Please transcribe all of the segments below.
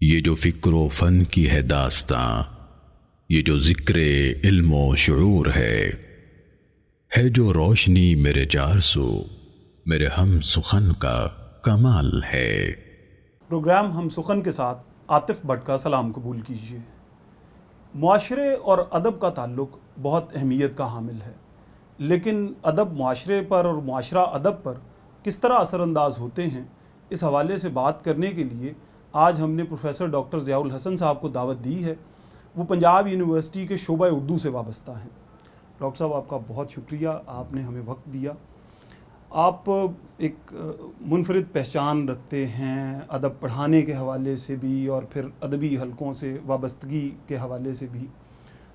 یہ جو فکر و فن کی ہے داستاں، یہ جو ذکر علم و شعور ہے جو روشنی میرے جار سو، میرے ہم سخن کا کمال ہے۔ پروگرام ہم سخن کے ساتھ عاطف بٹ کا سلام قبول کیجیے۔ معاشرے اور ادب کا تعلق بہت اہمیت کا حامل ہے، لیکن ادب معاشرے پر اور معاشرہ ادب پر کس طرح اثر انداز ہوتے ہیں، اس حوالے سے بات کرنے کے لیے آج ہم نے پروفیسر ڈاکٹر ضیاء الحسن صاحب کو دعوت دی ہے۔ وہ پنجاب یونیورسٹی کے شعبہ اردو سے وابستہ ہیں۔ ڈاکٹر صاحب، آپ کا بہت شکریہ، آپ نے ہمیں وقت دیا۔ آپ ایک منفرد پہچان رکھتے ہیں ادب پڑھانے کے حوالے سے بھی اور پھر ادبی حلقوں سے وابستگی کے حوالے سے بھی،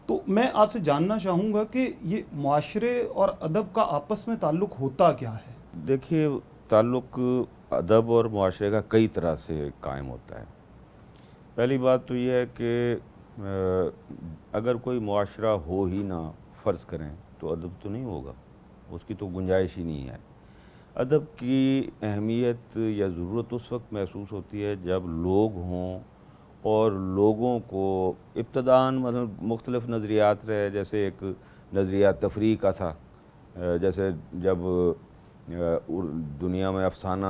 تو میں آپ سے جاننا چاہوں گا کہ یہ معاشرے اور ادب کا آپس میں تعلق ہوتا کیا ہے؟ دیکھیے، تعلق ادب اور معاشرے کا کئی طرح سے قائم ہوتا ہے۔ پہلی بات تو یہ ہے کہ اگر کوئی معاشرہ ہو ہی نہ، فرض کریں، تو ادب تو نہیں ہوگا، اس کی تو گنجائش ہی نہیں ہے۔ ادب کی اہمیت یا ضرورت اس وقت محسوس ہوتی ہے جب لوگ ہوں اور لوگوں کو ابتداً مطلب مختلف نظریات رہے، جیسے ایک نظریہ تفریح کا تھا، جیسے جب دنیا میں افسانہ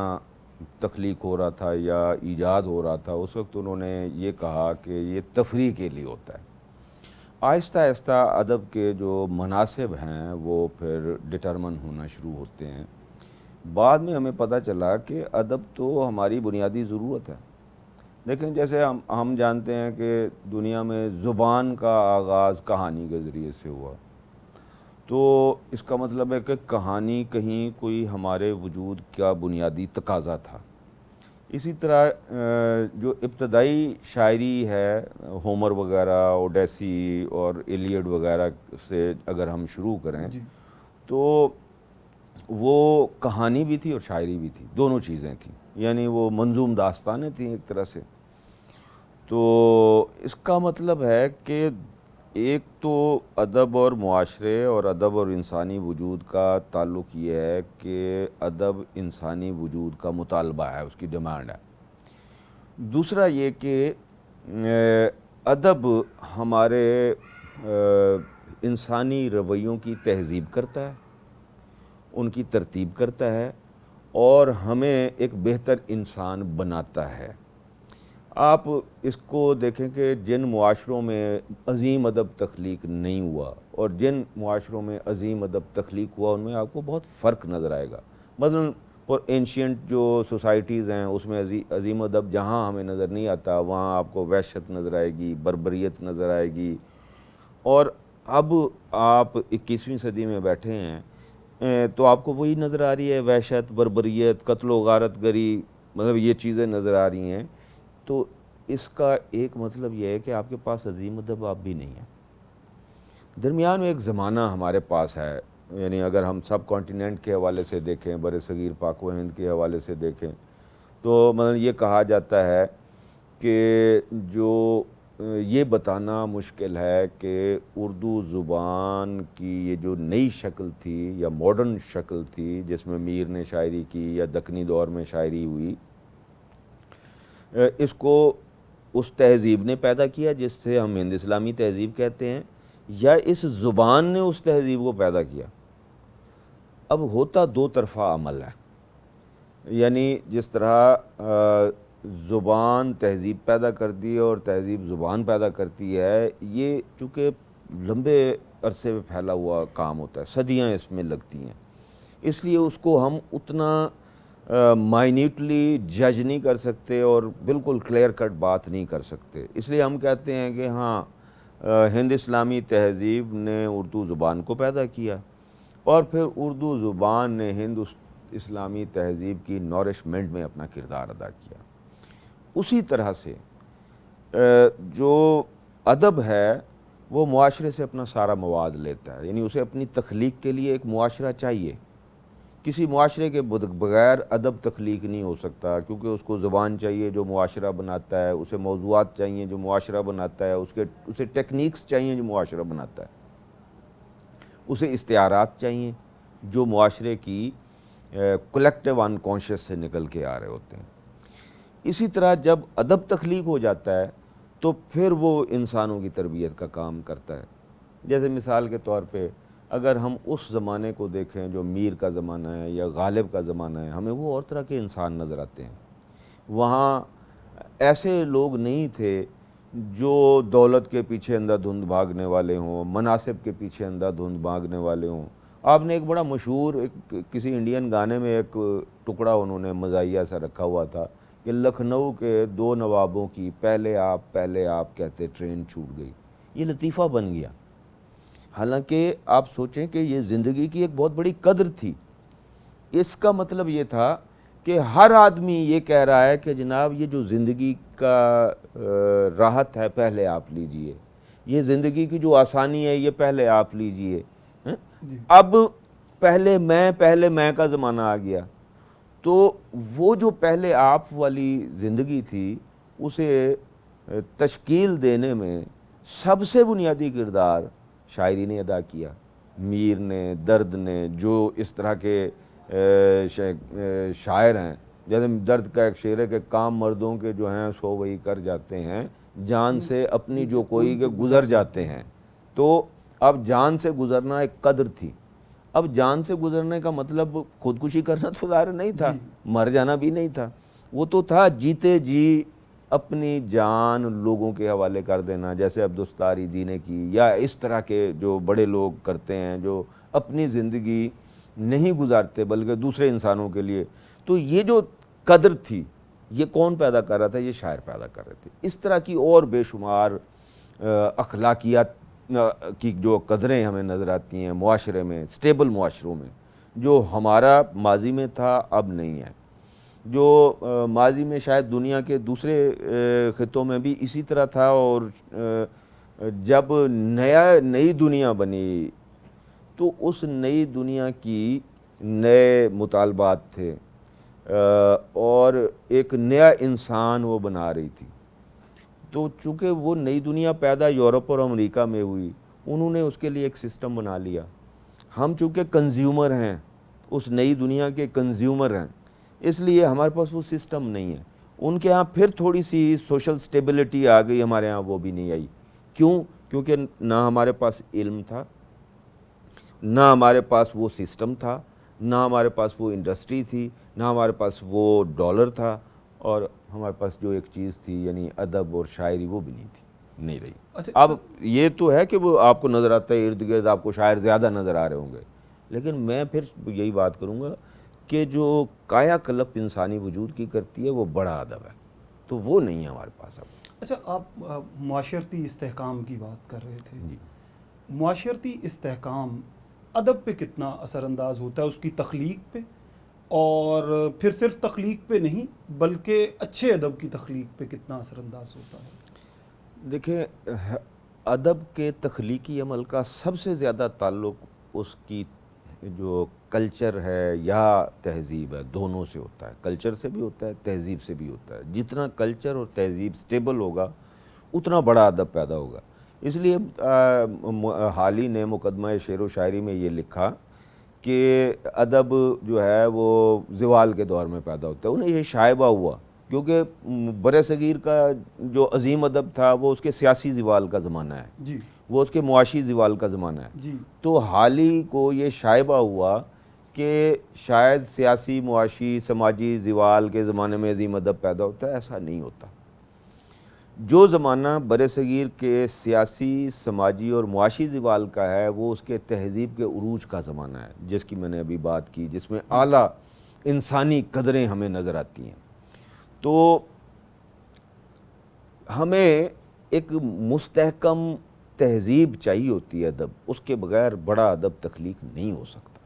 تخلیق ہو رہا تھا یا ایجاد ہو رہا تھا، اس وقت انہوں نے یہ کہا کہ یہ تفریح کے لیے ہوتا ہے۔ آہستہ آہستہ ادب کے جو مناسب ہیں وہ پھر ڈٹرمن ہونا شروع ہوتے ہیں۔ بعد میں ہمیں پتہ چلا کہ ادب تو ہماری بنیادی ضرورت ہے۔ دیکھیں، جیسے ہم جانتے ہیں کہ دنیا میں زبان کا آغاز کہانی کے ذریعے سے ہوا، تو اس کا مطلب ہے کہ کہانی کہیں کوئی ہمارے وجود کا بنیادی تقاضا تھا۔ اسی طرح جو ابتدائی شاعری ہے، ہومر وغیرہ، اوڈیسی اور ایلیڈ وغیرہ سے اگر ہم شروع کریں تو وہ کہانی بھی تھی اور شاعری بھی تھی، دونوں چیزیں تھیں، یعنی وہ منظوم داستانیں تھیں ایک طرح سے۔ تو اس کا مطلب ہے کہ ایک تو ادب اور معاشرے اور ادب اور انسانی وجود کا تعلق یہ ہے کہ ادب انسانی وجود کا مطالبہ ہے، اس کی ڈیمانڈ ہے۔ دوسرا یہ کہ ادب ہمارے انسانی رویوں کی تہذیب کرتا ہے، ان کی ترتیب کرتا ہے اور ہمیں ایک بہتر انسان بناتا ہے۔ آپ اس کو دیکھیں کہ جن معاشروں میں عظیم ادب تخلیق نہیں ہوا اور جن معاشروں میں عظیم ادب تخلیق ہوا، ان میں آپ کو بہت فرق نظر آئے گا۔ مثلاً اینشینٹ جو سوسائٹیز ہیں، اس میں عظیم ادب جہاں ہمیں نظر نہیں آتا، وہاں آپ کو وحشت نظر آئے گی، بربریت نظر آئے گی۔ اور اب آپ 21ویں صدی میں بیٹھے ہیں تو آپ کو وہی نظر آ رہی ہے، وحشت، بربریت، قتل و غارت گری، مطلب یہ چیزیں نظر آ رہی ہیں۔ تو اس کا ایک مطلب یہ ہے کہ آپ کے پاس عظیم ادب آپ بھی نہیں ہیں۔ درمیان میں ایک زمانہ ہمارے پاس ہے، یعنی اگر ہم سب کانٹیننٹ کے حوالے سے دیکھیں، بر صغیر پاک و ہند کے حوالے سے دیکھیں، تو مطلب یہ کہا جاتا ہے کہ جو یہ بتانا مشکل ہے کہ اردو زبان کی یہ جو نئی شکل تھی یا ماڈرن شکل تھی جس میں میر نے شاعری کی یا دکنی دور میں شاعری ہوئی، اس کو اس تہذیب نے پیدا کیا جس سے ہم ہند اسلامی تہذیب کہتے ہیں، یا اس زبان نے اس تہذیب کو پیدا کیا؟ اب ہوتا دو طرفہ عمل ہے، یعنی جس طرح زبان تہذیب پیدا کرتی ہے اور تہذیب زبان پیدا کرتی ہے، یہ چونکہ لمبے عرصے میں پھیلا ہوا کام ہوتا ہے، صدیاں اس میں لگتی ہیں، اس لیے اس کو ہم اتنا مائنیوٹلی جج نہیں کر سکتے اور بالکل کلیئر کٹ بات نہیں کر سکتے۔ اس لیے ہم کہتے ہیں کہ ہاں، ہند اسلامی تہذیب نے اردو زبان کو پیدا کیا اور پھر اردو زبان نے ہند اسلامی تہذیب کی نورشمنٹ میں اپنا کردار ادا کیا۔ اسی طرح سے جو ادب ہے وہ معاشرے سے اپنا سارا مواد لیتا ہے، یعنی اسے اپنی تخلیق کے لیے ایک معاشرہ چاہیے۔ کسی معاشرے کے بغیر ادب تخلیق نہیں ہو سکتا، کیونکہ اس کو زبان چاہیے جو معاشرہ بناتا ہے، اسے موضوعات چاہیے جو معاشرہ بناتا ہے، اسے ٹیکنیکس چاہیے جو معاشرہ بناتا ہے، اسے استعارات چاہیے جو معاشرے کی کلیکٹیو انکانشیس سے نکل کے آ رہے ہوتے ہیں۔ اسی طرح جب ادب تخلیق ہو جاتا ہے تو پھر وہ انسانوں کی تربیت کا کام کرتا ہے. جیسے مثال کے طور پہ اگر ہم اس زمانے کو دیکھیں جو میر کا زمانہ ہے یا غالب کا زمانہ ہے, ہمیں وہ اور طرح کے انسان نظر آتے ہیں. وہاں ایسے لوگ نہیں تھے جو دولت کے پیچھے اندھا دھند بھاگنے والے ہوں, مناصب کے پیچھے اندھا دھند بھاگنے والے ہوں. آپ نے ایک بڑا مشہور کسی انڈین گانے میں ایک ٹکڑا انہوں نے مزاحیہ سا رکھا ہوا تھا کہ لکھنؤ کے 2 نوابوں کی پہلے آپ کہتے ٹرین چھوٹ گئی. یہ لطیفہ بن گیا. حالانکہ آپ سوچیں کہ یہ زندگی کی ایک بہت بڑی قدر تھی. اس کا مطلب یہ تھا کہ ہر آدمی یہ کہہ رہا ہے کہ جناب یہ جو زندگی کا راحت ہے پہلے آپ لیجئے, یہ زندگی کی جو آسانی ہے یہ پہلے آپ لیجئے. اب پہلے میں کا زمانہ آ گیا. تو وہ جو پہلے آپ والی زندگی تھی اسے تشکیل دینے میں سب سے بنیادی کردار شاعری نے ادا کیا. میر نے, درد نے, جو اس طرح کے شاعر ہیں. جیسے درد کا ایک شعر ہے کہ کام مردوں کے جو ہیں سو وہی کر جاتے ہیں, جان سے اپنی جو کوئی کے گزر جاتے ہیں. تو اب جان سے گزرنا ایک قدر تھی. اب جان سے گزرنے کا مطلب خودکشی کرنا تو ظاہر نہیں تھا, مر جانا بھی نہیں تھا. وہ تو تھا جیتے جی اپنی جان لوگوں کے حوالے کر دینا, جیسے عبدالستار ایدھی نے کی, یا اس طرح کے جو بڑے لوگ کرتے ہیں جو اپنی زندگی نہیں گزارتے بلکہ دوسرے انسانوں کے لیے. تو یہ جو قدر تھی یہ کون پیدا کر رہا تھا؟ یہ شاعر پیدا کر رہے تھے. اس طرح کی اور بے شمار اخلاقیات کی جو قدریں ہمیں نظر آتی ہیں معاشرے میں, سٹیبل معاشروں میں, جو ہمارا ماضی میں تھا اب نہیں ہے. جو ماضی میں شاید دنیا کے دوسرے خطوں میں بھی اسی طرح تھا. اور جب نئی دنیا بنی تو اس نئی دنیا کی نئے مطالبات تھے اور ایک نیا انسان وہ بنا رہی تھی. تو چونکہ وہ نئی دنیا پیدا یورپ اور امریکہ میں ہوئی, انہوں نے اس کے لیے ایک سسٹم بنا لیا. ہم چونکہ کنزیومر ہیں, اس نئی دنیا کے کنزیومر ہیں, اس لیے ہمارے پاس وہ سسٹم نہیں ہے. ان کے ہاں پھر تھوڑی سی سوشل سٹیبلٹی آ گئی, ہمارے ہاں وہ بھی نہیں آئی. کیوں؟ کیونکہ نہ ہمارے پاس علم تھا, نہ ہمارے پاس وہ سسٹم تھا, نہ ہمارے پاس وہ انڈسٹری تھی, نہ ہمارے پاس وہ ڈالر تھا, اور ہمارے پاس جو ایک چیز تھی یعنی ادب اور شاعری وہ بھی نہیں رہی. اب یہ تو ہے کہ وہ آپ کو نظر آتا ہے ارد گرد آپ کو شاعر زیادہ نظر آ رہے ہوں گے, لیکن میں پھر یہی بات کروں گا کہ جو کایا کلپ انسانی وجود کی کرتی ہے وہ بڑا ادب ہے, تو وہ نہیں ہے ہمارے پاس اب. اچھا, آپ معاشرتی استحکام کی بات کر رہے تھے. جی. معاشرتی استحکام ادب پہ کتنا اثر انداز ہوتا ہے, اس کی تخلیق پہ, اور پھر صرف تخلیق پہ نہیں بلکہ اچھے ادب کی تخلیق پہ کتنا اثر انداز ہوتا ہے؟ دیکھیں, ادب کے تخلیقی عمل کا سب سے زیادہ تعلق اس کی جو کلچر ہے یا تہذیب ہے دونوں سے ہوتا ہے. کلچر سے بھی ہوتا ہے, تہذیب سے بھی ہوتا ہے. جتنا کلچر اور تہذیب سٹیبل ہوگا اتنا بڑا ادب پیدا ہوگا. اس لیے حالی نے مقدمہ شعر و شاعری میں یہ لکھا کہ ادب جو ہے وہ زوال کے دور میں پیدا ہوتا ہے. انہیں یہ شائبہ ہوا کیونکہ برِ صغیر کا جو عظیم ادب تھا وہ اس کے سیاسی زوال کا زمانہ ہے, جی, وہ اس کے معاشی زوال کا زمانہ ہے. جی. تو حالی کو یہ شائبہ ہوا کہ شاید سیاسی, معاشی, سماجی زوال کے زمانے میں عظیم ادب پیدا ہوتا ہے. ایسا نہیں ہوتا. جو زمانہ برِ صغیر کے سیاسی, سماجی اور معاشی زوال کا ہے وہ اس کے تہذیب کے عروج کا زمانہ ہے, جس کی میں نے ابھی بات کی, جس میں اعلیٰ انسانی قدریں ہمیں نظر آتی ہیں. تو ہمیں ایک مستحکم تہذیب چاہیے ہوتی ہے ادب, اس کے بغیر بڑا ادب تخلیق نہیں ہو سکتا.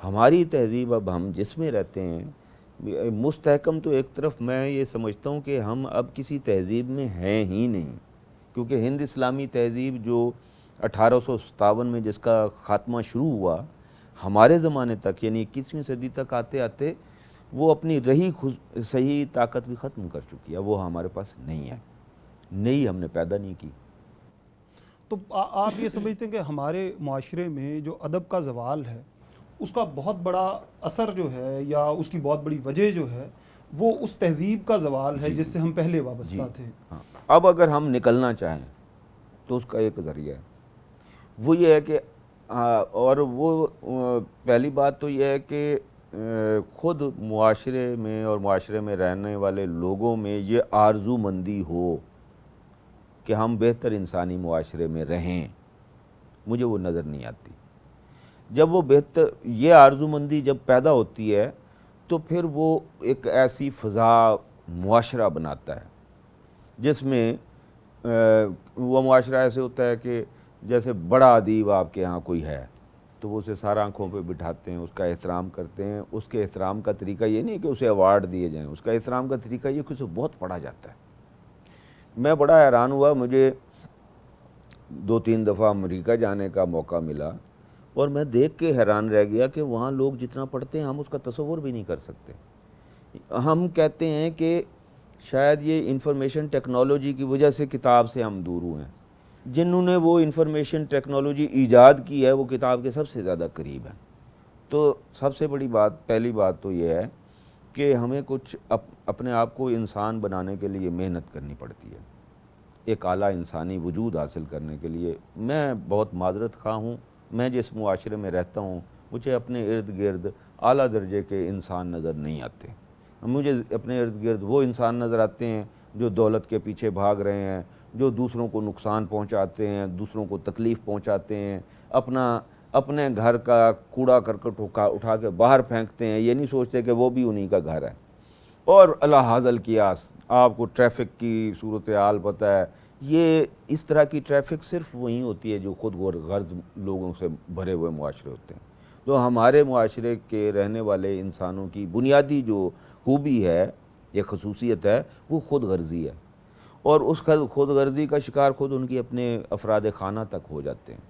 ہماری تہذیب اب ہم جس میں رہتے ہیں مستحکم, تو ایک طرف میں یہ سمجھتا ہوں کہ ہم اب کسی تہذیب میں ہیں ہی نہیں, کیونکہ ہند اسلامی تہذیب جو 1857 میں جس کا خاتمہ شروع ہوا, ہمارے زمانے تک یعنی 21ویں صدی تک آتے آتے وہ اپنی رہی صحیح طاقت بھی ختم کر چکی ہے. وہ ہمارے پاس نہیں ہے, نئی ہم نے پیدا نہیں کی. تو آپ یہ سمجھتے ہیں کہ ہمارے معاشرے میں جو ادب کا زوال ہے اس کا بہت بڑا اثر جو ہے یا اس کی بہت بڑی وجہ جو ہے وہ اس تہذیب کا زوال ہے جس سے ہم پہلے وابستہ تھے. ہاں. اب اگر ہم نکلنا چاہیں تو اس کا ایک ذریعہ ہے، وہ یہ ہے کہ اور وہ پہلی بات تو یہ ہے کہ خود معاشرے میں اور معاشرے میں رہنے والے لوگوں میں یہ آرزو مندی ہو کہ ہم بہتر انسانی معاشرے میں رہیں. مجھے وہ نظر نہیں آتی. جب وہ بہتر یہ آرزو مندی جب پیدا ہوتی ہے تو پھر وہ ایک ایسی فضا معاشرہ بناتا ہے جس میں وہ معاشرہ ایسے ہوتا ہے کہ جیسے بڑا ادیب آپ کے ہاں کوئی ہے تو وہ اسے سارا آنکھوں پہ بٹھاتے ہیں، اس کا احترام کرتے ہیں. اس کے احترام کا طریقہ یہ نہیں کہ اسے ایوارڈ دیے جائیں، اس کا احترام کا طریقہ یہ کہ اسے بہت پڑھا جاتا ہے. میں بڑا حیران ہوا، مجھے 2-3 دفعہ امریکہ جانے کا موقع ملا اور میں دیکھ کے حیران رہ گیا کہ وہاں لوگ جتنا پڑھتے ہیں ہم اس کا تصور بھی نہیں کر سکتے. ہم کہتے ہیں کہ شاید یہ انفارمیشن ٹیکنالوجی کی وجہ سے کتاب سے ہم دور ہوئے ہیں. جنہوں نے وہ انفارمیشن ٹیکنالوجی ایجاد کی ہے وہ کتاب کے سب سے زیادہ قریب ہیں. تو سب سے بڑی بات، پہلی بات تو یہ ہے کہ ہمیں کچھ اپنے آپ کو انسان بنانے کے لیے محنت کرنی پڑتی ہے، ایک اعلیٰ انسانی وجود حاصل کرنے کے لیے. میں بہت معذرت خواہ ہوں، میں جس معاشرے میں رہتا ہوں مجھے اپنے ارد گرد اعلیٰ درجے کے انسان نظر نہیں آتے. مجھے اپنے ارد گرد وہ انسان نظر آتے ہیں جو دولت کے پیچھے بھاگ رہے ہیں، جو دوسروں کو نقصان پہنچاتے ہیں، دوسروں کو تکلیف پہنچاتے ہیں، اپنے گھر کا کوڑا کرکٹ اٹھا کے باہر پھینکتے ہیں. یہ نہیں سوچتے کہ وہ بھی انہی کا گھر ہے. اور الحاظ القیاس آپ کو ٹریفک کی صورتحال پتہ ہے، یہ اس طرح کی ٹریفک صرف وہیں ہوتی ہے جو خود غرض لوگوں سے بھرے ہوئے معاشرے ہوتے ہیں. تو ہمارے معاشرے کے رہنے والے انسانوں کی بنیادی جو خوبی ہے، یہ خصوصیت ہے، وہ خود غرضی ہے. اور اس خود غرضی کا شکار خود ان کی اپنے افراد خانہ تک ہو جاتے ہیں.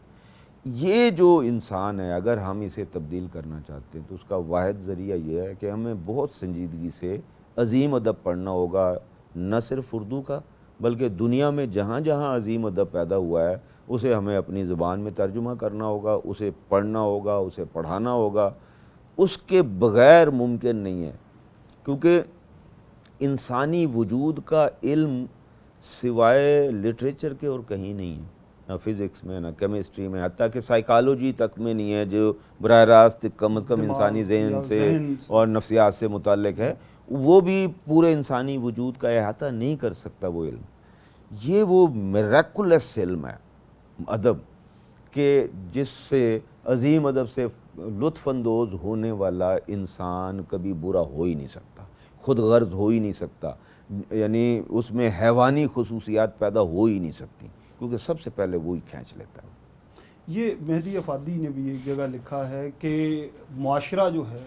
یہ جو انسان ہے اگر ہم اسے تبدیل کرنا چاہتے ہیں تو اس کا واحد ذریعہ یہ ہے کہ ہمیں بہت سنجیدگی سے عظیم ادب پڑھنا ہوگا، نہ صرف اردو کا بلکہ دنیا میں جہاں جہاں عظیم ادب پیدا ہوا ہے اسے ہمیں اپنی زبان میں ترجمہ کرنا ہوگا، اسے پڑھنا ہوگا، اسے پڑھانا ہوگا. اس کے بغیر ممکن نہیں ہے، کیونکہ انسانی وجود کا علم سوائے لٹریچر کے اور کہیں نہیں ہے، نہ فزکس میں، نہ کیمسٹری میں، حتیٰ کہ سائیکالوجی تک میں نہیں ہے جو براہ راست کم از کم انسانی ذہن سے اور نفسیات سے متعلق ہے. وہ بھی پورے انسانی وجود کا احاطہ نہیں کر سکتا وہ علم. یہ وہ میریکولس علم ہے ادب کہ جس سے عظیم ادب سے لطف اندوز ہونے والا انسان کبھی برا ہو ہی نہیں سکتا، خود غرض ہو ہی نہیں سکتا، یعنی اس میں حیوانی خصوصیات پیدا ہو ہی نہیں سکتی، کیونکہ سب سے پہلے وہی کھینچ لیتا ہے. یہ مہدی افادی نے بھی ایک جگہ لکھا ہے کہ معاشرہ جو ہے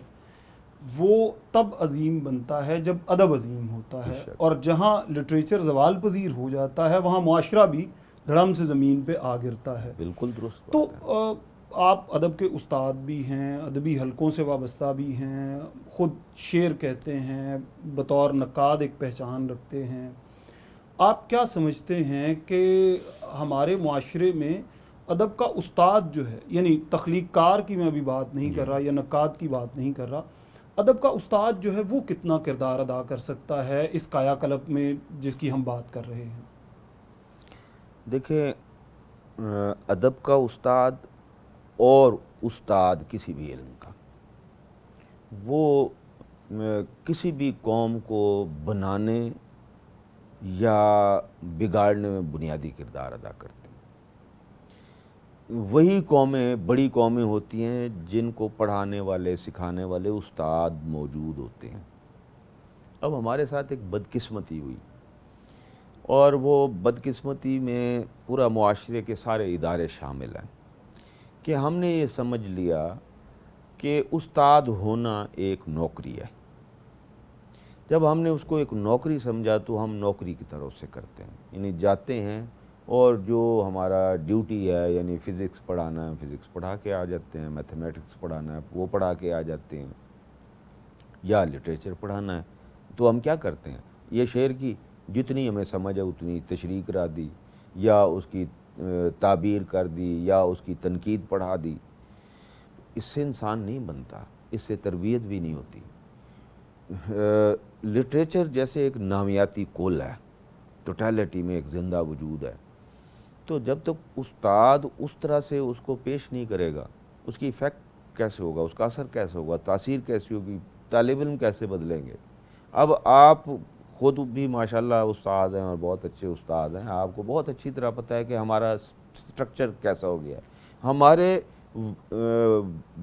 وہ تب عظیم بنتا ہے جب ادب عظیم ہوتا ہے، اور جہاں لٹریچر زوال پذیر ہو جاتا ہے وہاں معاشرہ بھی دھڑم سے زمین پہ آ گرتا ہے. بالکل درست. تو آپ ادب کے استاد بھی ہیں، ادبی حلقوں سے وابستہ بھی ہیں، خود شعر کہتے ہیں، بطور نقاد ایک پہچان رکھتے ہیں. آپ کیا سمجھتے ہیں کہ ہمارے معاشرے میں ادب کا استاد جو ہے، یعنی تخلیق کار کی میں ابھی بات نہیں کر رہا یا نقاد کی بات نہیں کر رہا، ادب کا استاد جو ہے وہ کتنا کردار ادا کر سکتا ہے اس کایا کلپ میں جس کی ہم بات کر رہے ہیں؟ دیکھیں، ادب کا استاد اور استاد کسی بھی علم کا، وہ کسی بھی قوم کو بنانے یا بگاڑنے میں بنیادی کردار ادا کرتے ہیں. وہی قومیں بڑی قومیں ہوتی ہیں جن کو پڑھانے والے، سکھانے والے استاد موجود ہوتے ہیں. اب ہمارے ساتھ ایک بدقسمتی ہوئی، اور وہ بدقسمتی میں پورا معاشرے کے سارے ادارے شامل ہیں کہ ہم نے یہ سمجھ لیا کہ استاد ہونا ایک نوکری ہے. جب ہم نے اس کو ایک نوکری سمجھا تو ہم نوکری کی طرف سے کرتے ہیں، یعنی جاتے ہیں اور جو ہمارا ڈیوٹی ہے، یعنی فزکس پڑھانا ہے فزکس پڑھا کے آ جاتے ہیں، میتھمیٹکس پڑھانا ہے وہ پڑھا کے آ جاتے ہیں، یا لٹریچر پڑھانا ہے تو ہم کیا کرتے ہیں، یہ شعر کی جتنی ہمیں سمجھ ہے اتنی تشریح کرا دی، یا اس کی تعبیر کر دی، یا اس کی تنقید پڑھا دی. اس سے انسان نہیں بنتا، اس سے تربیت بھی نہیں ہوتی. لٹریچر جیسے ایک نامیاتی کل ہے، ٹوٹیلٹی میں ایک زندہ وجود ہے، تو جب تک استاد اس طرح سے اس کو پیش نہیں کرے گا، اس کی ایفیکٹ کیسے ہوگا، اس کا اثر کیسے ہوگا، تاثیر کیسی ہوگی، طالب علم کیسے بدلیں گے؟ اب آپ خود بھی ماشاءاللہ استاد ہیں اور بہت اچھے استاد ہیں، آپ کو بہت اچھی طرح پتہ ہے کہ ہمارا سٹرکچر کیسا ہو گیا ہے۔ ہمارے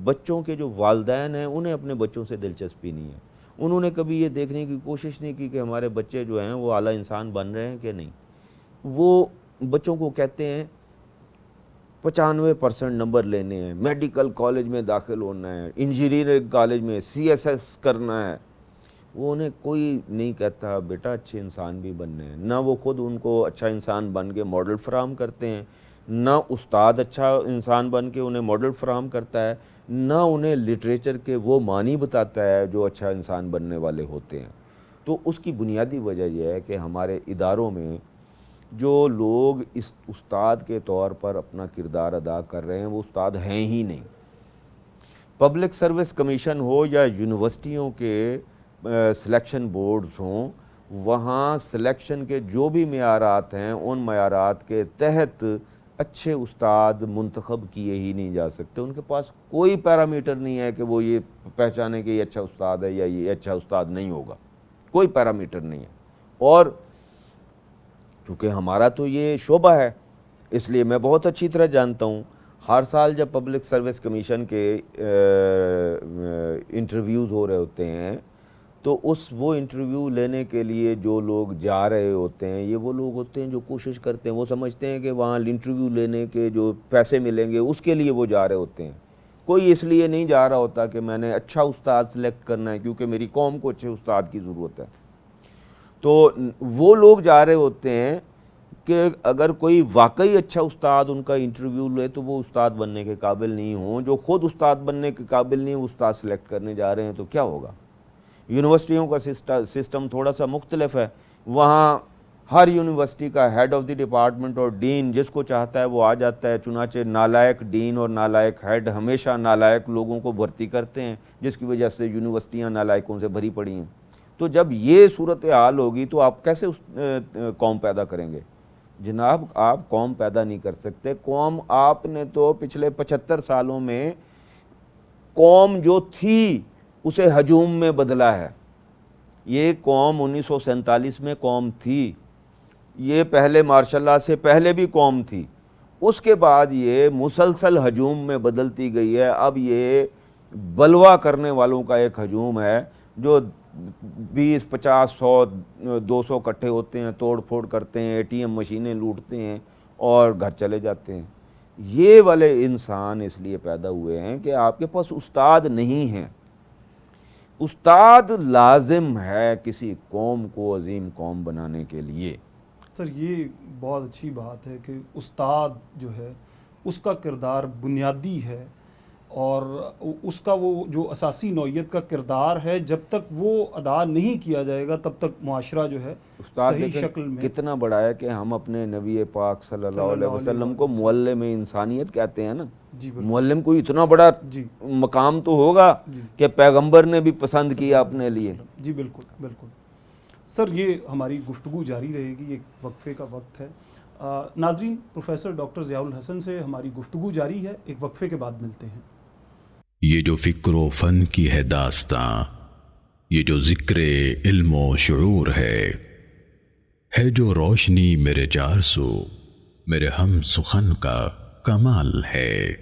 بچوں کے جو والدین ہیں انہیں اپنے بچوں سے دلچسپی نہیں ہے، انہوں نے کبھی یہ دیکھنے کی کوشش نہیں کی کہ ہمارے بچے جو ہیں وہ اعلیٰ انسان بن رہے ہیں کہ نہیں۔ وہ بچوں کو کہتے ہیں 95% نمبر لینے ہیں، میڈیکل کالج میں داخل ہونا ہے، انجینئرنگ کالج میں CSS کرنا ہے، وہ انہیں کوئی نہیں کہتا بیٹا اچھے انسان بھی بننے ہیں، نہ وہ خود ان کو اچھا انسان بن کے ماڈل فراہم کرتے ہیں، نہ استاد اچھا انسان بن کے انہیں ماڈل فراہم کرتا ہے، نہ انہیں لٹریچر کے وہ معنی بتاتا ہے جو اچھا انسان بننے والے ہوتے ہیں۔ تو اس کی بنیادی وجہ یہ ہے کہ ہمارے اداروں میں جو لوگ اس استاد کے طور پر اپنا کردار ادا کر رہے ہیں وہ استاد ہیں ہی نہیں۔ پبلک سروس کمیشن ہو یا یونیورسٹیوں کے سلیکشن بورڈز ہوں، وہاں سلیکشن کے جو بھی معیارات ہیں ان معیارات کے تحت اچھے استاد منتخب کیے ہی نہیں جا سکتے۔ ان کے پاس کوئی پیرامیٹر نہیں ہے کہ وہ یہ پہچانے کہ یہ اچھا استاد ہے یا یہ اچھا استاد نہیں ہوگا، کوئی پیرامیٹر نہیں ہے۔ اور کیونکہ ہمارا تو یہ شعبہ ہے اس لیے میں بہت اچھی طرح جانتا ہوں، ہر سال جب پبلک سروس کمیشن کے انٹرویوز ہو رہے ہوتے ہیں تو وہ انٹرویو لینے کے لیے جو لوگ جا رہے ہوتے ہیں یہ وہ لوگ ہوتے ہیں جو کوشش کرتے ہیں، وہ سمجھتے ہیں کہ وہاں انٹرویو لینے کے جو پیسے ملیں گے اس کے لیے وہ جا رہے ہوتے ہیں۔ کوئی اس لیے نہیں جا رہا ہوتا کہ میں نے اچھا استاد سلیکٹ کرنا ہے کیونکہ میری قوم کو اچھے استاد کی ضرورت ہے۔ تو وہ لوگ جا رہے ہوتے ہیں کہ اگر کوئی واقعی اچھا استاد ان کا انٹرویو لے تو وہ استاد بننے کے قابل نہیں ہوں، جو خود استاد بننے کے قابل نہیں وہ استاد سلیکٹ کرنے جا رہے ہیں، تو کیا ہوگا؟ یونیورسٹیوں کا سسٹم تھوڑا سا مختلف ہے، وہاں ہر یونیورسٹی کا ہیڈ آف دی ڈپارٹمنٹ اور ڈین جس کو چاہتا ہے وہ آ جاتا ہے، چنانچہ نالائق ڈین اور نالائق ہیڈ ہمیشہ نالائق لوگوں کو بھرتی کرتے ہیں، جس کی وجہ سے یونیورسٹیاں نالائقوں سے بھری پڑی ہیں۔ تو جب یہ صورتحال ہوگی تو آپ کیسے قوم پیدا کریں گے؟ جناب آپ قوم پیدا نہیں کر سکتے۔ قوم آپ نے تو پچھلے 75 سالوں میں قوم جو تھی اسے ہجوم میں بدلا ہے۔ یہ قوم 1947 میں قوم تھی، یہ پہلے مارشاء اللہ سے پہلے بھی قوم تھی، اس کے بعد یہ مسلسل ہجوم میں بدلتی گئی ہے۔ اب یہ بلوا کرنے والوں کا ایک ہجوم ہے جو 20 50 100 200 اکٹھے ہوتے ہیں، توڑ پھوڑ کرتے ہیں، ATM مشینیں لوٹتے ہیں اور گھر چلے جاتے ہیں۔ یہ والے انسان اس لیے پیدا ہوئے ہیں کہ آپ کے پاس استاد نہیں ہیں۔ استاد لازم ہے کسی قوم کو عظیم قوم بنانے کے لیے۔ سر یہ بہت اچھی بات ہے کہ استاد جو ہے اس کا کردار بنیادی ہے، اور اس کا وہ جو اساسی نوعیت کا کردار ہے جب تک وہ ادا نہیں کیا جائے گا تب تک معاشرہ جو ہے صحیح شکل میں کتنا بڑا ہے کہ ہم اپنے نبی پاک صلی اللہ علیہ وسلم کو معلم انسانیت کہتے ہیں نا۔ جی معلم کو اتنا بڑا مقام تو ہوگا کہ پیغمبر نے بھی پسند کیا اپنے لیے۔ جی بالکل بالکل۔ سر یہ ہماری گفتگو جاری رہے گی، ایک وقفے کا وقت ہے۔ ناظرین، پروفیسر ڈاکٹر ضیاء الحسن سے ہماری گفتگو جاری ہے، ایک وقفے کے بعد ملتے ہیں۔ یہ جو فکر و فن کی ہے داستاں، یہ جو ذکر علم و شعور ہے جو روشنی میرے جار سو، میرے ہم سخن کا کمال ہے۔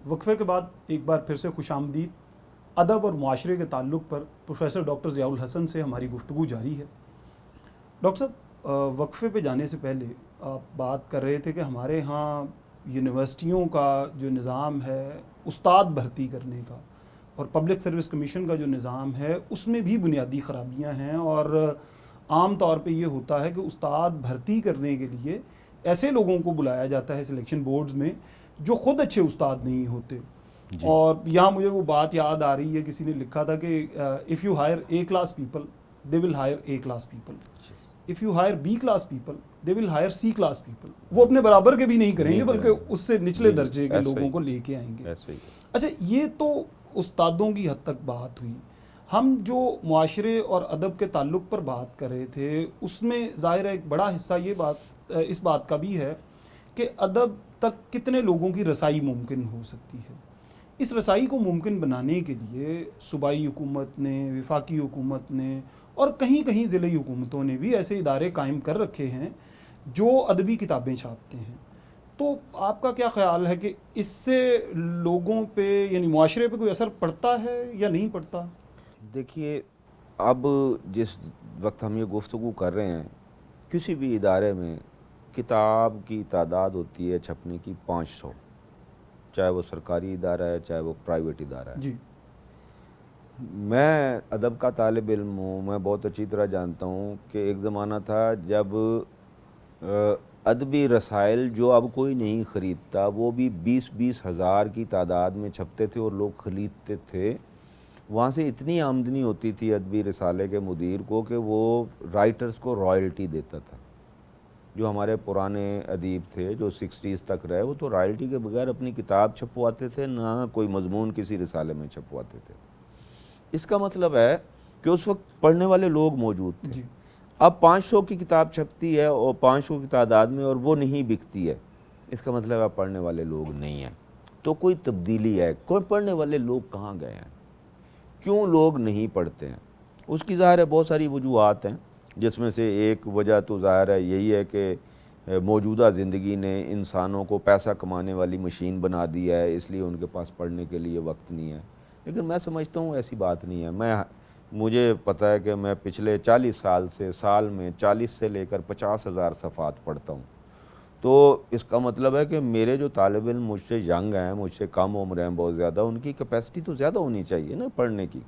وقفے کے بعد ایک بار پھر سے خوش آمدید۔ ادب اور معاشرے کے تعلق پر پروفیسر ڈاکٹر ضیاء الحسن سے ہماری گفتگو جاری ہے۔ ڈاکٹر صاحب، وقفے پہ جانے سے پہلے آپ بات کر رہے تھے کہ ہمارے ہاں یونیورسٹیوں کا جو نظام ہے استاد بھرتی کرنے کا اور پبلک سروس کمیشن کا جو نظام ہے اس میں بھی بنیادی خرابیاں ہیں، اور عام طور پہ یہ ہوتا ہے کہ استاد بھرتی کرنے کے لیے ایسے لوگوں کو بلایا جاتا ہے سلیکشن بورڈز میں جو خود اچھے استاد نہیں ہوتے۔ اور یہاں مجھے وہ بات یاد آ رہی ہے، کسی نے لکھا تھا کہ if you hire A class people they will hire A class people, if you hire B class people they will hire C class people۔ وہ اپنے برابر کے بھی نہیں کریں گے بلکہ اس سے نچلے درجے کے لوگوں کو لے کے آئیں گے۔ اچھا، یہ تو استادوں کی حد تک بات ہوئی۔ ہم جو معاشرے اور ادب کے تعلق پر بات کر رہے تھے اس میں ظاہر ہے ایک بڑا حصہ اس بات کا بھی ہے کہ ادب تک کتنے لوگوں کی رسائی ممکن ہو سکتی ہے. اس رسائی کو ممکن بنانے کے لیے صوبائی حکومت نے، وفاقی حکومت نے اور کہیں کہیں ضلعی حکومتوں نے بھی ایسے ادارے قائم کر رکھے ہیں جو ادبی کتابیں چھاپتے ہیں. تو آپ کا کیا خیال ہے کہ اس سے لوگوں پہ یعنی معاشرے پہ کوئی اثر پڑتا ہے یا نہیں پڑتا؟ دیکھیے، اب جس وقت ہم یہ گفتگو کر رہے ہیں، کسی بھی ادارے میں کتاب کی تعداد ہوتی ہے چھپنے کی 500، چاہے وہ سرکاری ادارہ ہے چاہے وہ پرائیویٹ ادارہ ہے. جی. میں ادب کا طالب علم ہوں، میں بہت اچھی طرح جانتا ہوں کہ ایک زمانہ تھا جب ادبی رسائل جو اب کوئی نہیں خریدتا وہ بھی 20-20 ہزار کی تعداد میں چھپتے تھے اور لوگ خریدتے تھے. وہاں سے اتنی آمدنی ہوتی تھی ادبی رسالے کے مدیر کو کہ وہ رائٹرز کو رائلٹی دیتا تھا. جو ہمارے پرانے ادیب تھے جو 60s تک رہے، وہ تو رائلٹی کے بغیر اپنی کتاب چھپواتے تھے، نہ کوئی مضمون کسی رسالے میں چھپواتے تھے. اس کا مطلب ہے کہ اس وقت پڑھنے والے لوگ موجود تھے. جی. اب 500 کی کتاب چھپتی ہے اور 500 کی تعداد میں اور وہ نہیں بکتی ہے، اس کا مطلب اب پڑھنے والے لوگ نہیں ہیں. تو کوئی تبدیلی ہے، کوئی پڑھنے والے لوگ کہاں گئے ہیں، کیوں لوگ نہیں پڑھتے ہیں؟ اس کی ظاہر ہے بہت ساری وجوہات ہیں، جس میں سے ایک وجہ تو ظاہر ہے یہی ہے کہ موجودہ زندگی نے انسانوں کو پیسہ کمانے والی مشین بنا دی ہے، اس لیے ان کے پاس پڑھنے کے لیے وقت نہیں ہے. لیکن میں سمجھتا ہوں ایسی بات نہیں ہے. مجھے پتہ ہے کہ میں پچھلے 40 سال سے سال میں 40 سے لے کر 50 ہزار صفحات پڑھتا ہوں. تو اس کا مطلب ہے کہ میرے جو طالب علم مجھ سے ینگ ہیں، مجھ سے کم عمر ہیں بہت زیادہ، ان کی کیپیسٹی تو زیادہ ہونی چاہیے نا پڑھنے کی.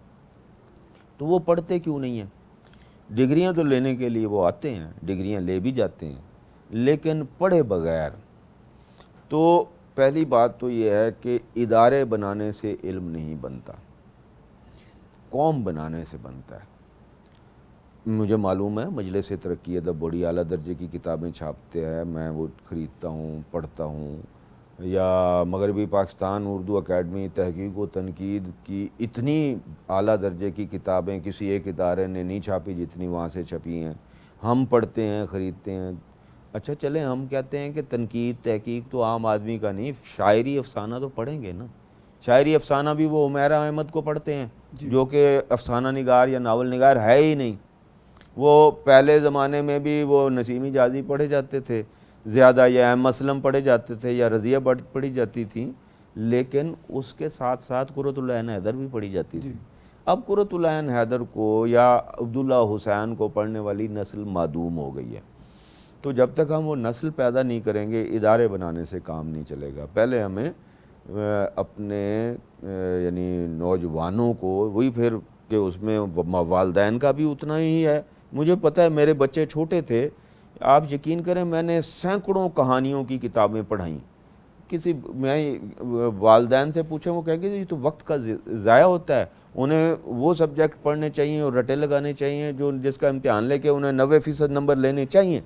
تو وہ پڑھتے کیوں نہیں ہیں؟ ڈگریاں تو لینے کے لیے وہ آتے ہیں، ڈگریاں لے بھی جاتے ہیں، لیکن پڑھے بغیر. تو پہلی بات تو یہ ہے کہ ادارے بنانے سے علم نہیں بنتا، قوم بنانے سے بنتا ہے. مجھے معلوم ہے مجلس ترقی ادب بڑی اعلیٰ درجے کی کتابیں چھاپتے ہیں، میں وہ خریدتا ہوں، پڑھتا ہوں. یا مغربی پاکستان اردو اکیڈمی تحقیق و تنقید کی اتنی اعلیٰ درجے کی کتابیں کسی ایک ادارے نے نہیں چھاپی جتنی وہاں سے چھپی ہیں. ہم پڑھتے ہیں، خریدتے ہیں. اچھا چلیں، ہم کہتے ہیں کہ تنقید تحقیق تو عام آدمی کا نہیں، شاعری افسانہ تو پڑھیں گے نا. شاعری افسانہ بھی وہ عمیرہ احمد کو پڑھتے ہیں جو کہ افسانہ نگار یا ناول نگار ہے ہی نہیں. وہ پہلے زمانے میں بھی وہ نسیم حجازی پڑھے جاتے تھے زیادہ، یا احمد اسلم پڑھے جاتے تھے، یا رضیہ بٹ پڑھی جاتی تھیں، لیکن اس کے ساتھ ساتھ قرۃ العین حیدر بھی پڑھی جاتی تھی. اب قرۃ العین حیدر کو یا عبداللہ حسین کو پڑھنے والی نسل معدوم ہو گئی ہے. تو جب تک ہم وہ نسل پیدا نہیں کریں گے ادارے بنانے سے کام نہیں چلے گا. پہلے ہمیں اپنے یعنی نوجوانوں کو وہی پھر کہ اس میں والدین کا بھی اتنا ہی ہے. مجھے پتہ ہے میرے بچے چھوٹے تھے، آپ یقین کریں میں نے سینکڑوں کہانیوں کی کتابیں پڑھائیں. میں والدین سے پوچھیں وہ کہیں گے یہ تو وقت کا ضائع ہوتا ہے، انہیں وہ سبجیکٹ پڑھنے چاہیے اور رٹے لگانے چاہیے جس کا امتحان لے کے انہیں 90% نمبر لینے چاہیے.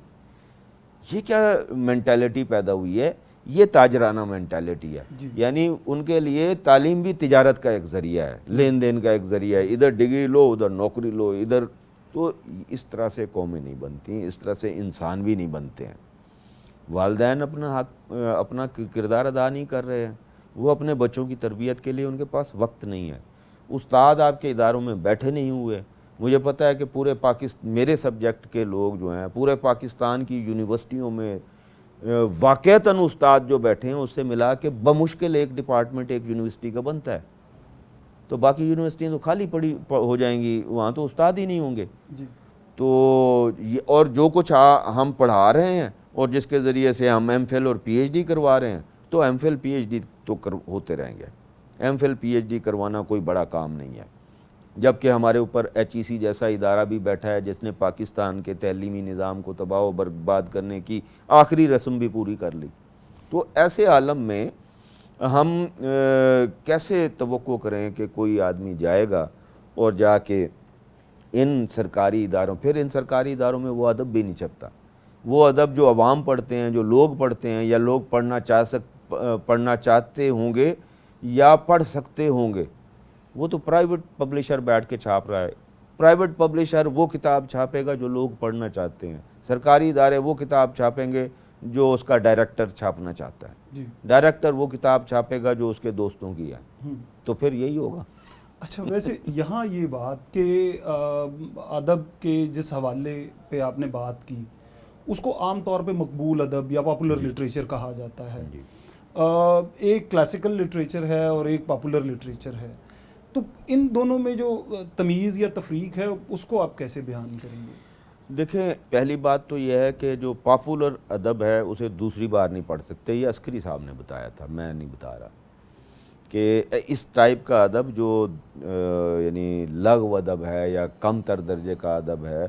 یہ کیا مینٹیلٹی پیدا ہوئی ہے؟ یہ تاجرانہ مینٹیلٹی ہے. یعنی ان کے لیے تعلیم بھی تجارت کا ایک ذریعہ ہے، لین دین کا ایک ذریعہ ہے. ادھر ڈگری لو، ادھر نوکری لو، ادھر. تو اس طرح سے قومیں نہیں بنتی، اس طرح سے انسان بھی نہیں بنتے ہیں. والدین اپنا کردار ادا نہیں کر رہے ہیں، وہ اپنے بچوں کی تربیت کے لیے ان کے پاس وقت نہیں ہے. استاد آپ کے اداروں میں بیٹھے نہیں ہوئے. مجھے پتہ ہے کہ پورے میرے سبجیکٹ کے لوگ جو ہیں پورے پاکستان کی یونیورسٹیوں میں واقعتاً استاد جو بیٹھے ہیں اس سے ملا کے بمشکل ایک ڈپارٹمنٹ ایک یونیورسٹی کا بنتا ہے. تو باقی یونیورسٹیاں تو خالی پڑی ہو جائیں گی، وہاں تو استاد ہی نہیں ہوں گے. تو اور جو کچھ ہم پڑھا رہے ہیں اور جس کے ذریعے سے ہم ایم فل اور پی ایچ ڈی کروا رہے ہیں، تو M Phil P H D تو ہوتے رہیں گے. M Phil P H D کروانا کوئی بڑا کام نہیں ہے. جبکہ ہمارے اوپر ایچ ای سی جیسا ادارہ بھی بیٹھا ہے جس نے پاکستان کے تعلیمی نظام کو تباہ و برباد کرنے کی آخری رسم بھی پوری کر لی. تو ایسے عالم میں ہم کیسے توقع کریں کہ کوئی آدمی جائے گا اور جا کے ان سرکاری اداروں میں وہ ادب بھی نہیں چھپتا. وہ ادب جو عوام پڑھتے ہیں، جو لوگ پڑھتے ہیں یا لوگ پڑھنا چاہتے ہوں گے یا پڑھ سکتے ہوں گے، وہ تو پرائیویٹ پبلشر بیٹھ کے چھاپ رہا ہے. پرائیویٹ پبلشر وہ کتاب چھاپے گا جو لوگ پڑھنا چاہتے ہیں. سرکاری ادارے وہ کتاب چھاپیں گے جو اس کا ڈائریکٹر چھاپنا چاہتا ہے. جی. ڈائریکٹر وہ کتاب چھاپے گا جو اس کے دوستوں کی ہے. تو پھر یہی ہوگا. اچھا، ویسے یہاں یہ بات کہ ادب کے جس حوالے پہ آپ نے بات کی اس کو عام طور پہ مقبول ادب یا پاپولر لٹریچر کہا جاتا ہے. ایک کلاسیکل لٹریچر ہے اور ایک پاپولر لٹریچر ہے. تو ان دونوں میں جو تمیز یا تفریق ہے اس کو آپ کیسے بیان کریں گے؟ دیکھیں، پہلی بات تو یہ ہے کہ جو پاپولر ادب ہے اسے دوسری بار نہیں پڑھ سکتے. یہ عسکری صاحب نے بتایا تھا، میں نہیں بتا رہا، کہ اس ٹائپ کا ادب جو یعنی لغو ادب ہے یا کم تر درجے کا ادب ہے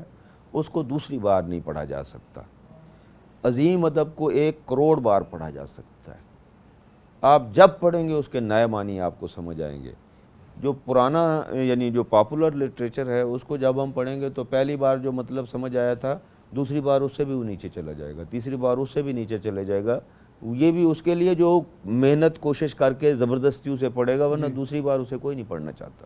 اس کو دوسری بار نہیں پڑھا جا سکتا. عظیم ادب کو 1 کروڑ بار پڑھا جا سکتا ہے. آپ جب پڑھیں گے اس کے نئے معنی آپ کو سمجھ آئیں گے. جو پرانا یعنی جو پاپولر لٹریچر ہے اس کو جب ہم پڑھیں گے تو پہلی بار جو مطلب سمجھ آیا تھا دوسری بار اس سے بھی وہ نیچے چلا جائے گا، تیسری بار اس سے بھی نیچے چلے جائے گا. یہ بھی اس کے لیے جو محنت کوشش کر کے زبردستی اسے پڑھے گا، ورنہ دوسری بار اسے کوئی نہیں پڑھنا چاہتا.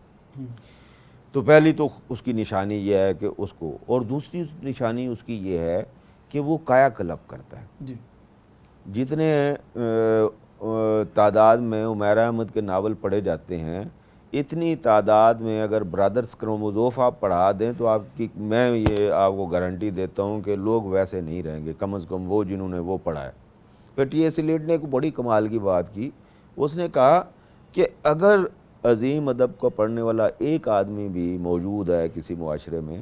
تو پہلی تو اس کی نشانی یہ ہے کہ اس کو، اور دوسری نشانی اس کی یہ ہے کہ وہ کایا کلپ کرتا ہے. جی. جتنے تعداد میں عمیر احمد کے ناول پڑھے جاتے ہیں اتنی تعداد میں اگر برادرز کروموزوف آپ پڑھا دیں تو آپ کی، میں یہ آپ کو گارنٹی دیتا ہوں کہ لوگ ویسے نہیں رہیں گے، کم از کم وہ جنہوں نے وہ پڑھا ہے. پھر ٹی ایس ایلیٹ نے ایک بڑی کمال کی بات کی. اس نے کہا کہ اگر عظیم ادب کو پڑھنے والا ایک آدمی بھی موجود ہے کسی معاشرے میں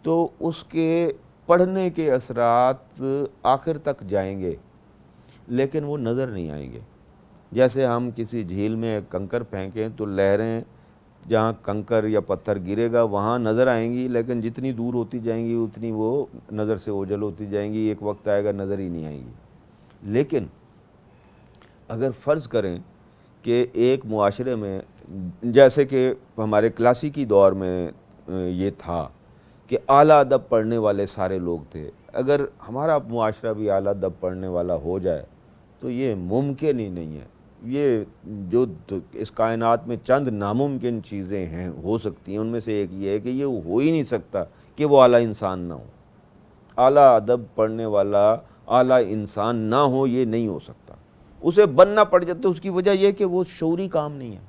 تو اس کے پڑھنے کے اثرات آخر تک جائیں گے لیکن وہ نظر نہیں آئیں گے. جیسے ہم کسی جھیل میں کنکر پھینکیں تو لہریں جہاں کنکر یا پتھر گرے گا وہاں نظر آئیں گی، لیکن جتنی دور ہوتی جائیں گی اتنی وہ نظر سے اوجھل ہوتی جائیں گی. ایک وقت آئے گا نظر ہی نہیں آئیں گی. لیکن اگر فرض کریں کہ ایک معاشرے میں، جیسے کہ ہمارے کلاسیکی دور میں یہ تھا کہ اعلیٰ ادب پڑھنے والے سارے لوگ تھے، اگر ہمارا معاشرہ بھی اعلیٰ ادب پڑھنے والا ہو جائے تو یہ ممکن ہی نہیں ہے. یہ جو اس کائنات میں چند ناممکن چیزیں ہیں ہو سکتی ہیں، ان میں سے ایک یہ ہے کہ یہ ہو ہی نہیں سکتا کہ وہ اعلیٰ انسان نہ ہو. اعلیٰ ادب پڑھنے والا اعلیٰ انسان نہ ہو، یہ نہیں ہو سکتا. اسے بننا پڑ جاتا ہے. اس کی وجہ یہ کہ وہ شعوری کام نہیں ہے.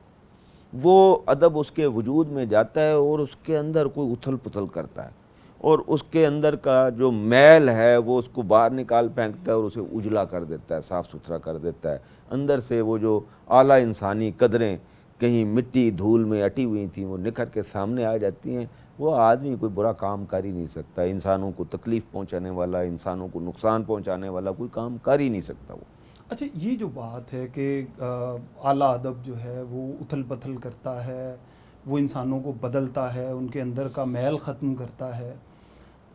وہ ادب اس کے وجود میں جاتا ہے اور اس کے اندر کوئی اتھل پتھل کرتا ہے اور اس کے اندر کا جو میل ہے وہ اس کو باہر نکال پھینکتا ہے اور اسے اجلا کر دیتا ہے، صاف ستھرا کر دیتا ہے. اندر سے وہ جو اعلیٰ انسانی قدریں کہیں مٹی دھول میں اٹی ہوئی تھیں وہ نکھر کے سامنے آ جاتی ہیں. وہ آدمی کوئی برا کام کر ہی نہیں سکتا. انسانوں کو تکلیف پہنچانے والا، انسانوں کو نقصان پہنچانے والا کوئی کام کر ہی نہیں سکتا وہ. اچھا، یہ جو بات ہے کہ اعلیٰ ادب جو ہے وہ اتھل پتھل کرتا ہے، وہ انسانوں کو بدلتا ہے، ان کے اندر کا میل ختم کرتا ہے،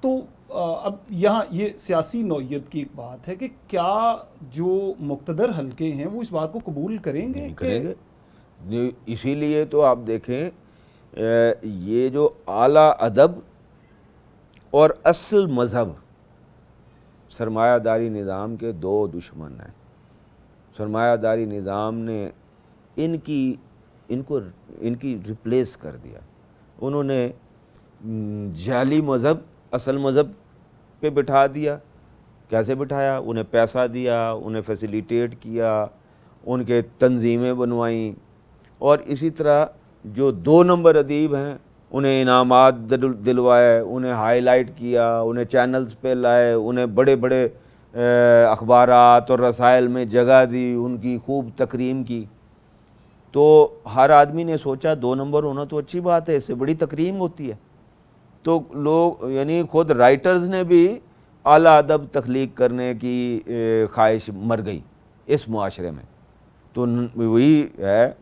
تو اب یہاں یہ سیاسی نوعیت کی ایک بات ہے کہ کیا جو مقتدر حلقے ہیں وہ اس بات کو قبول کریں گے؟ نہیں کریں گے. اسی لیے تو آپ دیکھیں یہ جو اعلیٰ ادب اور اصل مذہب سرمایہ داری نظام کے 2 دشمن ہیں. سرمایہ داری نظام نے ان کی ریپلیس کر دیا. انہوں نے جعلی مذہب اصل مذہب پہ بٹھا دیا. کیسے بٹھایا؟ انہیں پیسہ دیا، انہیں فیسیلیٹیٹ کیا، ان کے تنظیمیں بنوائیں، اور اسی طرح جو 2 نمبر ادیب ہیں انہیں انعامات دلوائے، انہیں ہائی لائٹ کیا، انہیں چینلز پہ لائے، انہیں بڑے بڑے اخبارات اور رسائل میں جگہ دی، ان کی خوب تکریم کی. تو ہر آدمی نے سوچا 2 نمبر ہونا تو اچھی بات ہے، اس سے بڑی تکریم ہوتی ہے. تو لوگ یعنی خود رائٹرز نے بھی اعلیٰ ادب تخلیق کرنے کی خواہش مر گئی اس معاشرے میں. تو وہی ہے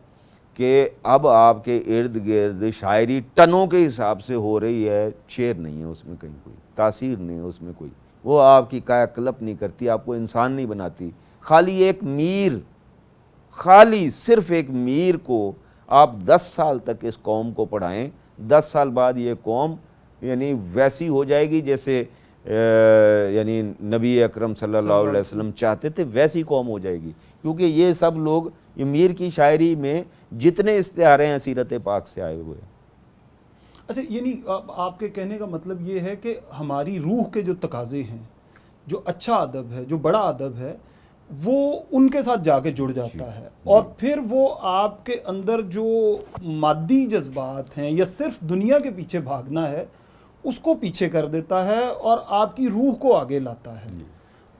کہ اب آپ کے ارد گرد شاعری ٹنوں کے حساب سے ہو رہی ہے، شعر نہیں ہے اس میں کہیں کوئی، تاثیر نہیں ہے اس میں کوئی، وہ آپ کی کایا کلپ نہیں کرتی، آپ کو انسان نہیں بناتی. خالی صرف ایک میر کو آپ 10 سال تک اس قوم کو پڑھائیں، 10 سال بعد یہ قوم یعنی ویسی ہو جائے گی جیسے یعنی نبی اکرم صلی اللہ علیہ وسلم چاہتے تھے ویسی قوم ہو جائے گی، کیونکہ یہ سب لوگ میر کی شاعری میں جتنے استعارے ہیں سیرت پاک سے آئے ہوئے ہیں۔ اچھا، یعنی آپ کے کہنے کا مطلب یہ ہے کہ ہماری روح کے جو تقاضے ہیں، جو اچھا ادب ہے، جو بڑا ادب ہے، وہ ان کے ساتھ جا کے جڑ جاتا ہے، اور پھر وہ آپ کے اندر جو مادی جذبات ہیں یا صرف دنیا کے پیچھے بھاگنا ہے اس کو پیچھے کر دیتا ہے اور آپ کی روح کو آگے لاتا ہے،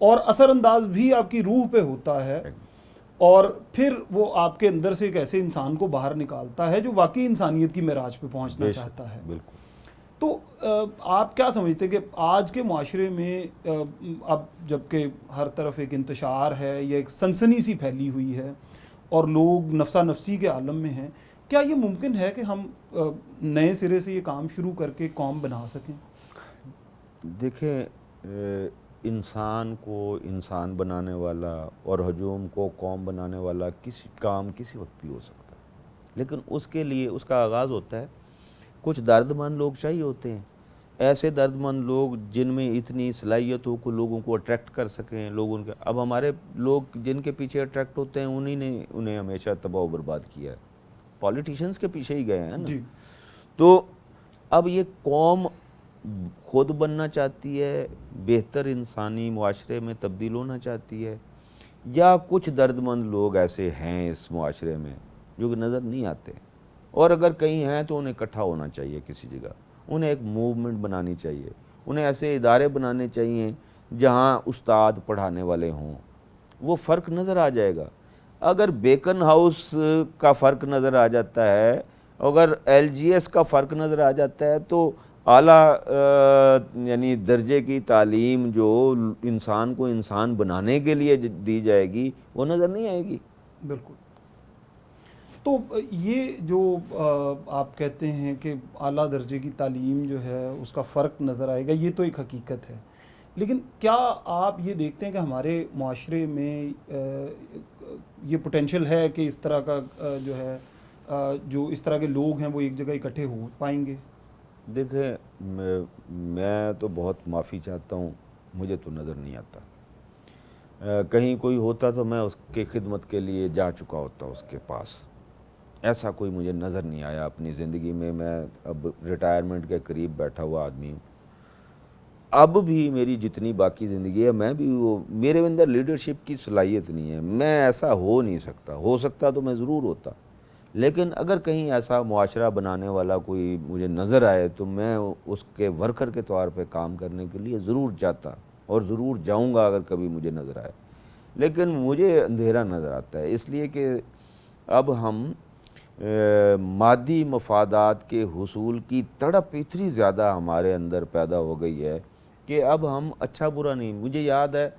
اور اثر انداز بھی آپ کی روح پہ ہوتا ہے، اور پھر وہ آپ کے اندر سے ایک ایسے انسان کو باہر نکالتا ہے جو واقعی انسانیت کی معراج پہ پہنچنا چاہتا ہے۔ بالکل۔ تو آپ کیا سمجھتے ہیں کہ آج کے معاشرے میں اب جب کہ ہر طرف ایک انتشار ہے یا ایک سنسنی سی پھیلی ہوئی ہے اور لوگ نفسا نفسی کے عالم میں ہیں، کیا یہ ممکن ہے کہ ہم نئے سرے سے یہ کام شروع کر کے قوم بنا سکیں؟ دیکھیں، انسان کو انسان بنانے والا اور ہجوم کو قوم بنانے والا کسی وقت بھی ہو سکتا ہے، لیکن اس کے لیے اس کا آغاز ہوتا ہے، کچھ درد مند لوگ چاہیے ہوتے ہیں، ایسے درد مند لوگ جن میں اتنی صلاحیت ہو کہ لوگوں کو اٹریکٹ کر سکیں، لوگوں کے اب ہمارے لوگ جن کے پیچھے اٹریکٹ ہوتے ہیں انہیں ہمیشہ تباہ و برباد کیا ہے، پولیٹیشنز کے پیچھے ہی گئے ہیں نا۔ جی۔ تو اب یہ قوم خود بننا چاہتی ہے، بہتر انسانی معاشرے میں تبدیل ہونا چاہتی ہے، یا کچھ درد مند لوگ ایسے ہیں اس معاشرے میں جو کہ نظر نہیں آتے، اور اگر کہیں ہیں تو انہیں اکٹھا ہونا چاہیے کسی جگہ، انہیں ایک موومنٹ بنانی چاہیے، انہیں ایسے ادارے بنانے چاہیے جہاں استاد پڑھانے والے ہوں، وہ فرق نظر آ جائے گا۔ اگر بیکن ہاؤس کا فرق نظر آ جاتا ہے، اگر ایل جی ایس کا فرق نظر آ جاتا ہے، تو اعلیٰ یعنی درجے کی تعلیم جو انسان کو انسان بنانے کے لیے دی جائے گی وہ نظر نہیں آئے گی۔ بالکل۔ تو یہ جو آپ کہتے ہیں کہ اعلیٰ درجے کی تعلیم جو ہے اس کا فرق نظر آئے گا، یہ تو ایک حقیقت ہے، لیکن کیا آپ یہ دیکھتے ہیں کہ ہمارے معاشرے میں یہ پوٹینشیل ہے کہ اس طرح کا جو ہے جو اس طرح کے لوگ ہیں وہ ایک جگہ اکٹھے ہو پائیں گے؟ دیکھیں، میں تو بہت معافی چاہتا ہوں، مجھے تو نظر نہیں آتا، کہیں کوئی ہوتا تو میں اس کی خدمت کے لیے جا چکا ہوتا اس کے پاس، ایسا کوئی مجھے نظر نہیں آیا اپنی زندگی میں۔ میں اب ریٹائرمنٹ کے قریب بیٹھا ہوا آدمی ہوں، اب بھی میری جتنی باقی زندگی ہے میں بھی میرے اندر لیڈرشپ کی صلاحیت نہیں ہے، میں ایسا ہو نہیں سکتا، ہو سکتا تو میں ضرور ہوتا، لیکن اگر کہیں ایسا معاشرہ بنانے والا کوئی مجھے نظر آئے تو میں اس کے ورکر کے طور پہ کام کرنے کے لیے ضرور جاتا اور ضرور جاؤں گا اگر کبھی مجھے نظر آئے، لیکن مجھے اندھیرا نظر آتا ہے، اس لیے کہ اب ہم مادی مفادات کے حصول کی تڑپ اتنی زیادہ ہمارے اندر پیدا ہو گئی ہے کہ اب ہم اچھا برا نہیں۔ مجھے یاد ہے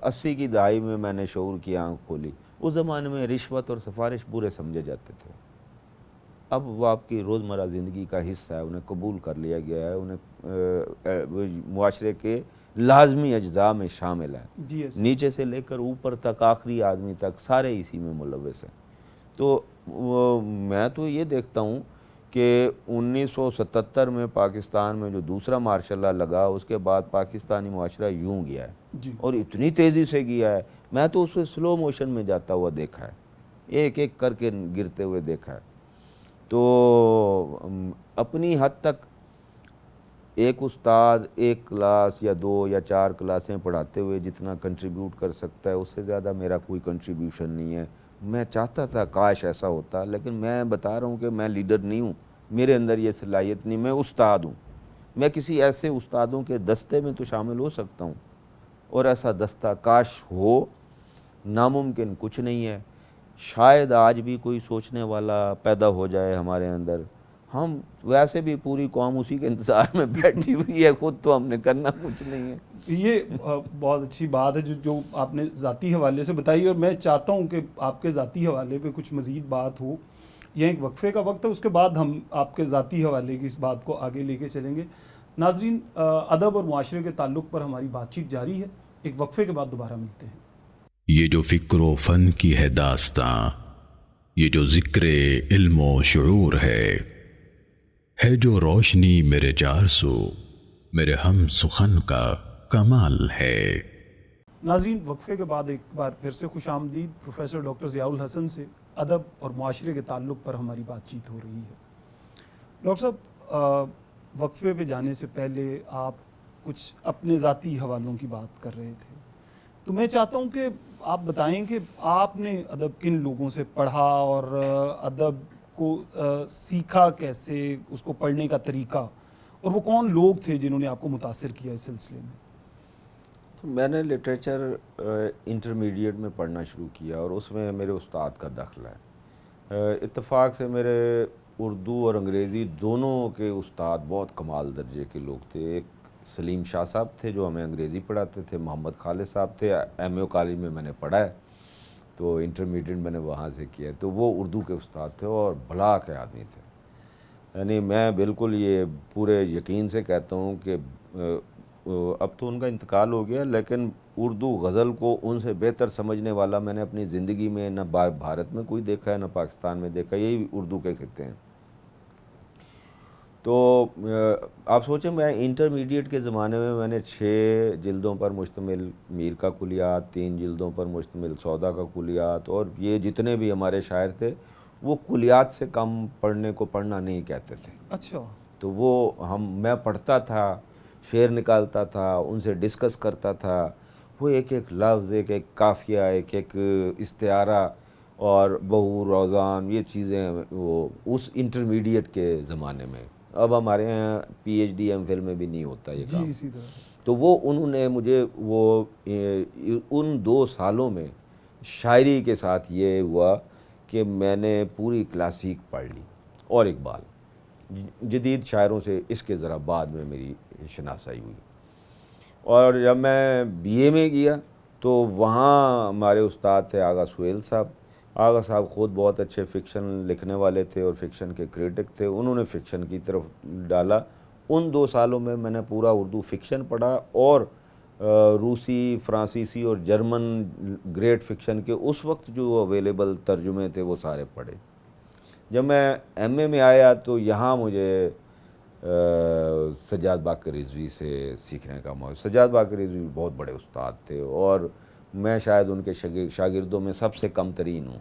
80 کی دہائی میں نے شعور کی آنکھ کھولی، اس زمانے میں رشوت اور سفارش برے سمجھے جاتے تھے، اب وہ آپ کی روزمرہ زندگی کا حصہ ہے، انہیں قبول کر لیا گیا ہے، انہیں معاشرے کے لازمی اجزاء میں شامل ہے، نیچے سے لے کر اوپر تک آخری آدمی تک سارے اسی میں ملوث ہیں۔ تو میں تو یہ دیکھتا ہوں کہ 1977 میں پاکستان میں جو دوسرا مارشل لا لگا، اس کے بعد پاکستانی معاشرہ یوں گیا ہے اور اتنی تیزی سے گیا ہے، میں تو اسے سلو موشن میں جاتا ہوا دیکھا ہے، ایک ایک کر کے گرتے ہوئے دیکھا ہے۔ تو اپنی حد تک ایک استاد ایک کلاس یا 2 یا 4 کلاسیں پڑھاتے ہوئے جتنا کنٹریبیوٹ کر سکتا ہے، اس سے زیادہ میرا کوئی کنٹریبیوشن نہیں ہے۔ میں چاہتا تھا کاش ایسا ہوتا، لیکن میں بتا رہا ہوں کہ میں لیڈر نہیں ہوں، میرے اندر یہ صلاحیت نہیں، میں استاد ہوں، میں کسی ایسے استادوں کے دستے میں تو شامل ہو سکتا ہوں، اور ایسا دستہ کاش ہو، ناممکن کچھ نہیں ہے، شاید آج بھی کوئی سوچنے والا پیدا ہو جائے ہمارے اندر، ہم ویسے بھی پوری قوم اسی کے انتظار میں بیٹھی ہوئی ہے، خود تو ہم نے کرنا کچھ نہیں ہے۔ یہ بہت اچھی بات ہے جو آپ نے ذاتی حوالے سے بتائی، اور میں چاہتا ہوں کہ آپ کے ذاتی حوالے پہ کچھ مزید بات ہو، یہ ایک وقفے کا وقت ہے، اس کے بعد ہم آپ کے ذاتی حوالے کی اس بات کو آگے لے کے چلیں گے۔ ناظرین، ادب اور معاشرے کے تعلق پر ہماری بات چیت جاری ہے، ایک وقفے کے بعد دوبارہ ملتے ہیں۔ یہ جو فکر و فن کی ہے داستاں، یہ جو ذکر علم و شعور ہے جو روشنی میرے جار سو، میرے ہم سخن کا کمال ہے۔ ناظرین، وقفے کے بعد ایک بار پھر سے خوش آمدید۔ پروفیسر ڈاکٹر ضیاء الحسن سے ادب اور معاشرے کے تعلق پر ہماری بات چیت ہو رہی ہے۔ ڈاکٹر صاحب، وقفے پہ جانے سے پہلے آپ کچھ اپنے ذاتی حوالوں کی بات کر رہے تھے، تو میں چاہتا ہوں کہ آپ بتائیں کہ آپ نے ادب کن لوگوں سے پڑھا اور ادب کو سیکھا کیسے، اس کو پڑھنے کا طریقہ، اور وہ کون لوگ تھے جنہوں نے آپ کو متاثر کیا اس سلسلے میں؟ میں نے لٹریچر انٹرمیڈیٹ میں پڑھنا شروع کیا اور اس میں میرے استاد کا دخل ہے۔ اتفاق سے میرے اردو اور انگریزی دونوں کے استاد بہت کمال درجے کے لوگ تھے۔ ایک سلیم شاہ صاحب تھے جو ہمیں انگریزی پڑھاتے تھے، محمد خالد صاحب تھے، ایم اے کالج میں نے پڑھا ہے، تو انٹرمیڈیٹ میں نے وہاں سے کیا، تو وہ اردو کے استاد تھے اور بھلا کے آدمی تھے۔ یعنی میں بالکل یہ پورے یقین سے کہتا ہوں کہ اب تو ان کا انتقال ہو گیا، لیکن اردو غزل کو ان سے بہتر سمجھنے والا میں نے اپنی زندگی میں نہ بھارت میں کوئی دیکھا ہے نہ پاکستان میں دیکھا، یہی اردو کے خطے ہیں۔ تو آپ سوچیں، میں انٹرمیڈیٹ کے زمانے میں نے 6 جلدوں پر مشتمل میر کا کلیات، 3 جلدوں پر مشتمل سودا کا کلیات، اور یہ جتنے بھی ہمارے شاعر تھے وہ کلیات سے کم پڑھنے کو پڑھنا نہیں کہتے تھے۔ اچھا۔ تو وہ میں پڑھتا تھا، شعر نکالتا تھا، ان سے ڈسکس کرتا تھا، وہ ایک ایک لفظ، ایک ایک قافیہ، ایک ایک استعارہ اور بہو روزان، یہ چیزیں وہ اس انٹرمیڈیٹ کے زمانے میں، اب ہمارے یہاں P H D M Phil میں بھی نہیں ہوتا یہ کام۔ جی، اسی طرح۔ تو وہ انہوں نے مجھے ان 2 سالوں میں شاعری کے ساتھ یہ ہوا کہ میں نے پوری کلاسیک پڑھ لی، اور اقبال جدید شاعروں سے اس کے ذرا بعد میں میری شناسائی ہوئی۔ اور جب میں بی اے میں گیا تو وہاں ہمارے استاد تھے آغا سہیل صاحب۔ آغا صاحب خود بہت اچھے فکشن لکھنے والے تھے اور فکشن کے کریٹک تھے، انہوں نے فکشن کی طرف ڈالا۔ ان 2 سالوں میں میں نے پورا اردو فکشن پڑھا اور روسی، فرانسیسی اور جرمن گریٹ فکشن کے اس وقت جو اویلیبل ترجمے تھے وہ سارے پڑھے۔ جب میں ایم اے میں آیا تو یہاں مجھے سجاد باقر رضوی سے سیکھنے کا موقع۔ سجاد باقر رضوی بہت بڑے استاد تھے اور میں شاید ان کے شاگردوں میں سب سے کم ترین ہوں،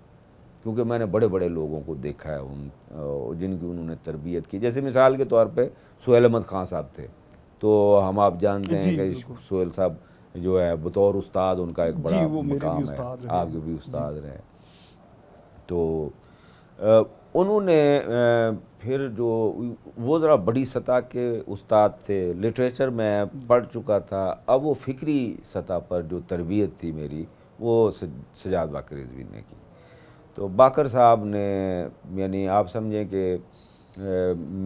کیونکہ میں نے بڑے بڑے لوگوں کو دیکھا ہے جن کی انہوں نے تربیت کی۔ جیسے مثال کے طور پہ سہیل احمد خان صاحب تھے، تو ہم جانتے ہیں کہ سہیل صاحب جو ہے بطور استاد ان کا ایک بڑا مقام ہے، آپ کے بھی استاد رہے۔ تو انہوں نے پھر جو وہ ذرا بڑی سطح کے استاد تھے، لٹریچر میں پڑھ چکا تھا، اب وہ فکری سطح پر جو تربیت تھی میری وہ سجاد باقر رضوی نے کی۔ تو باقر صاحب نے یعنی آپ سمجھیں کہ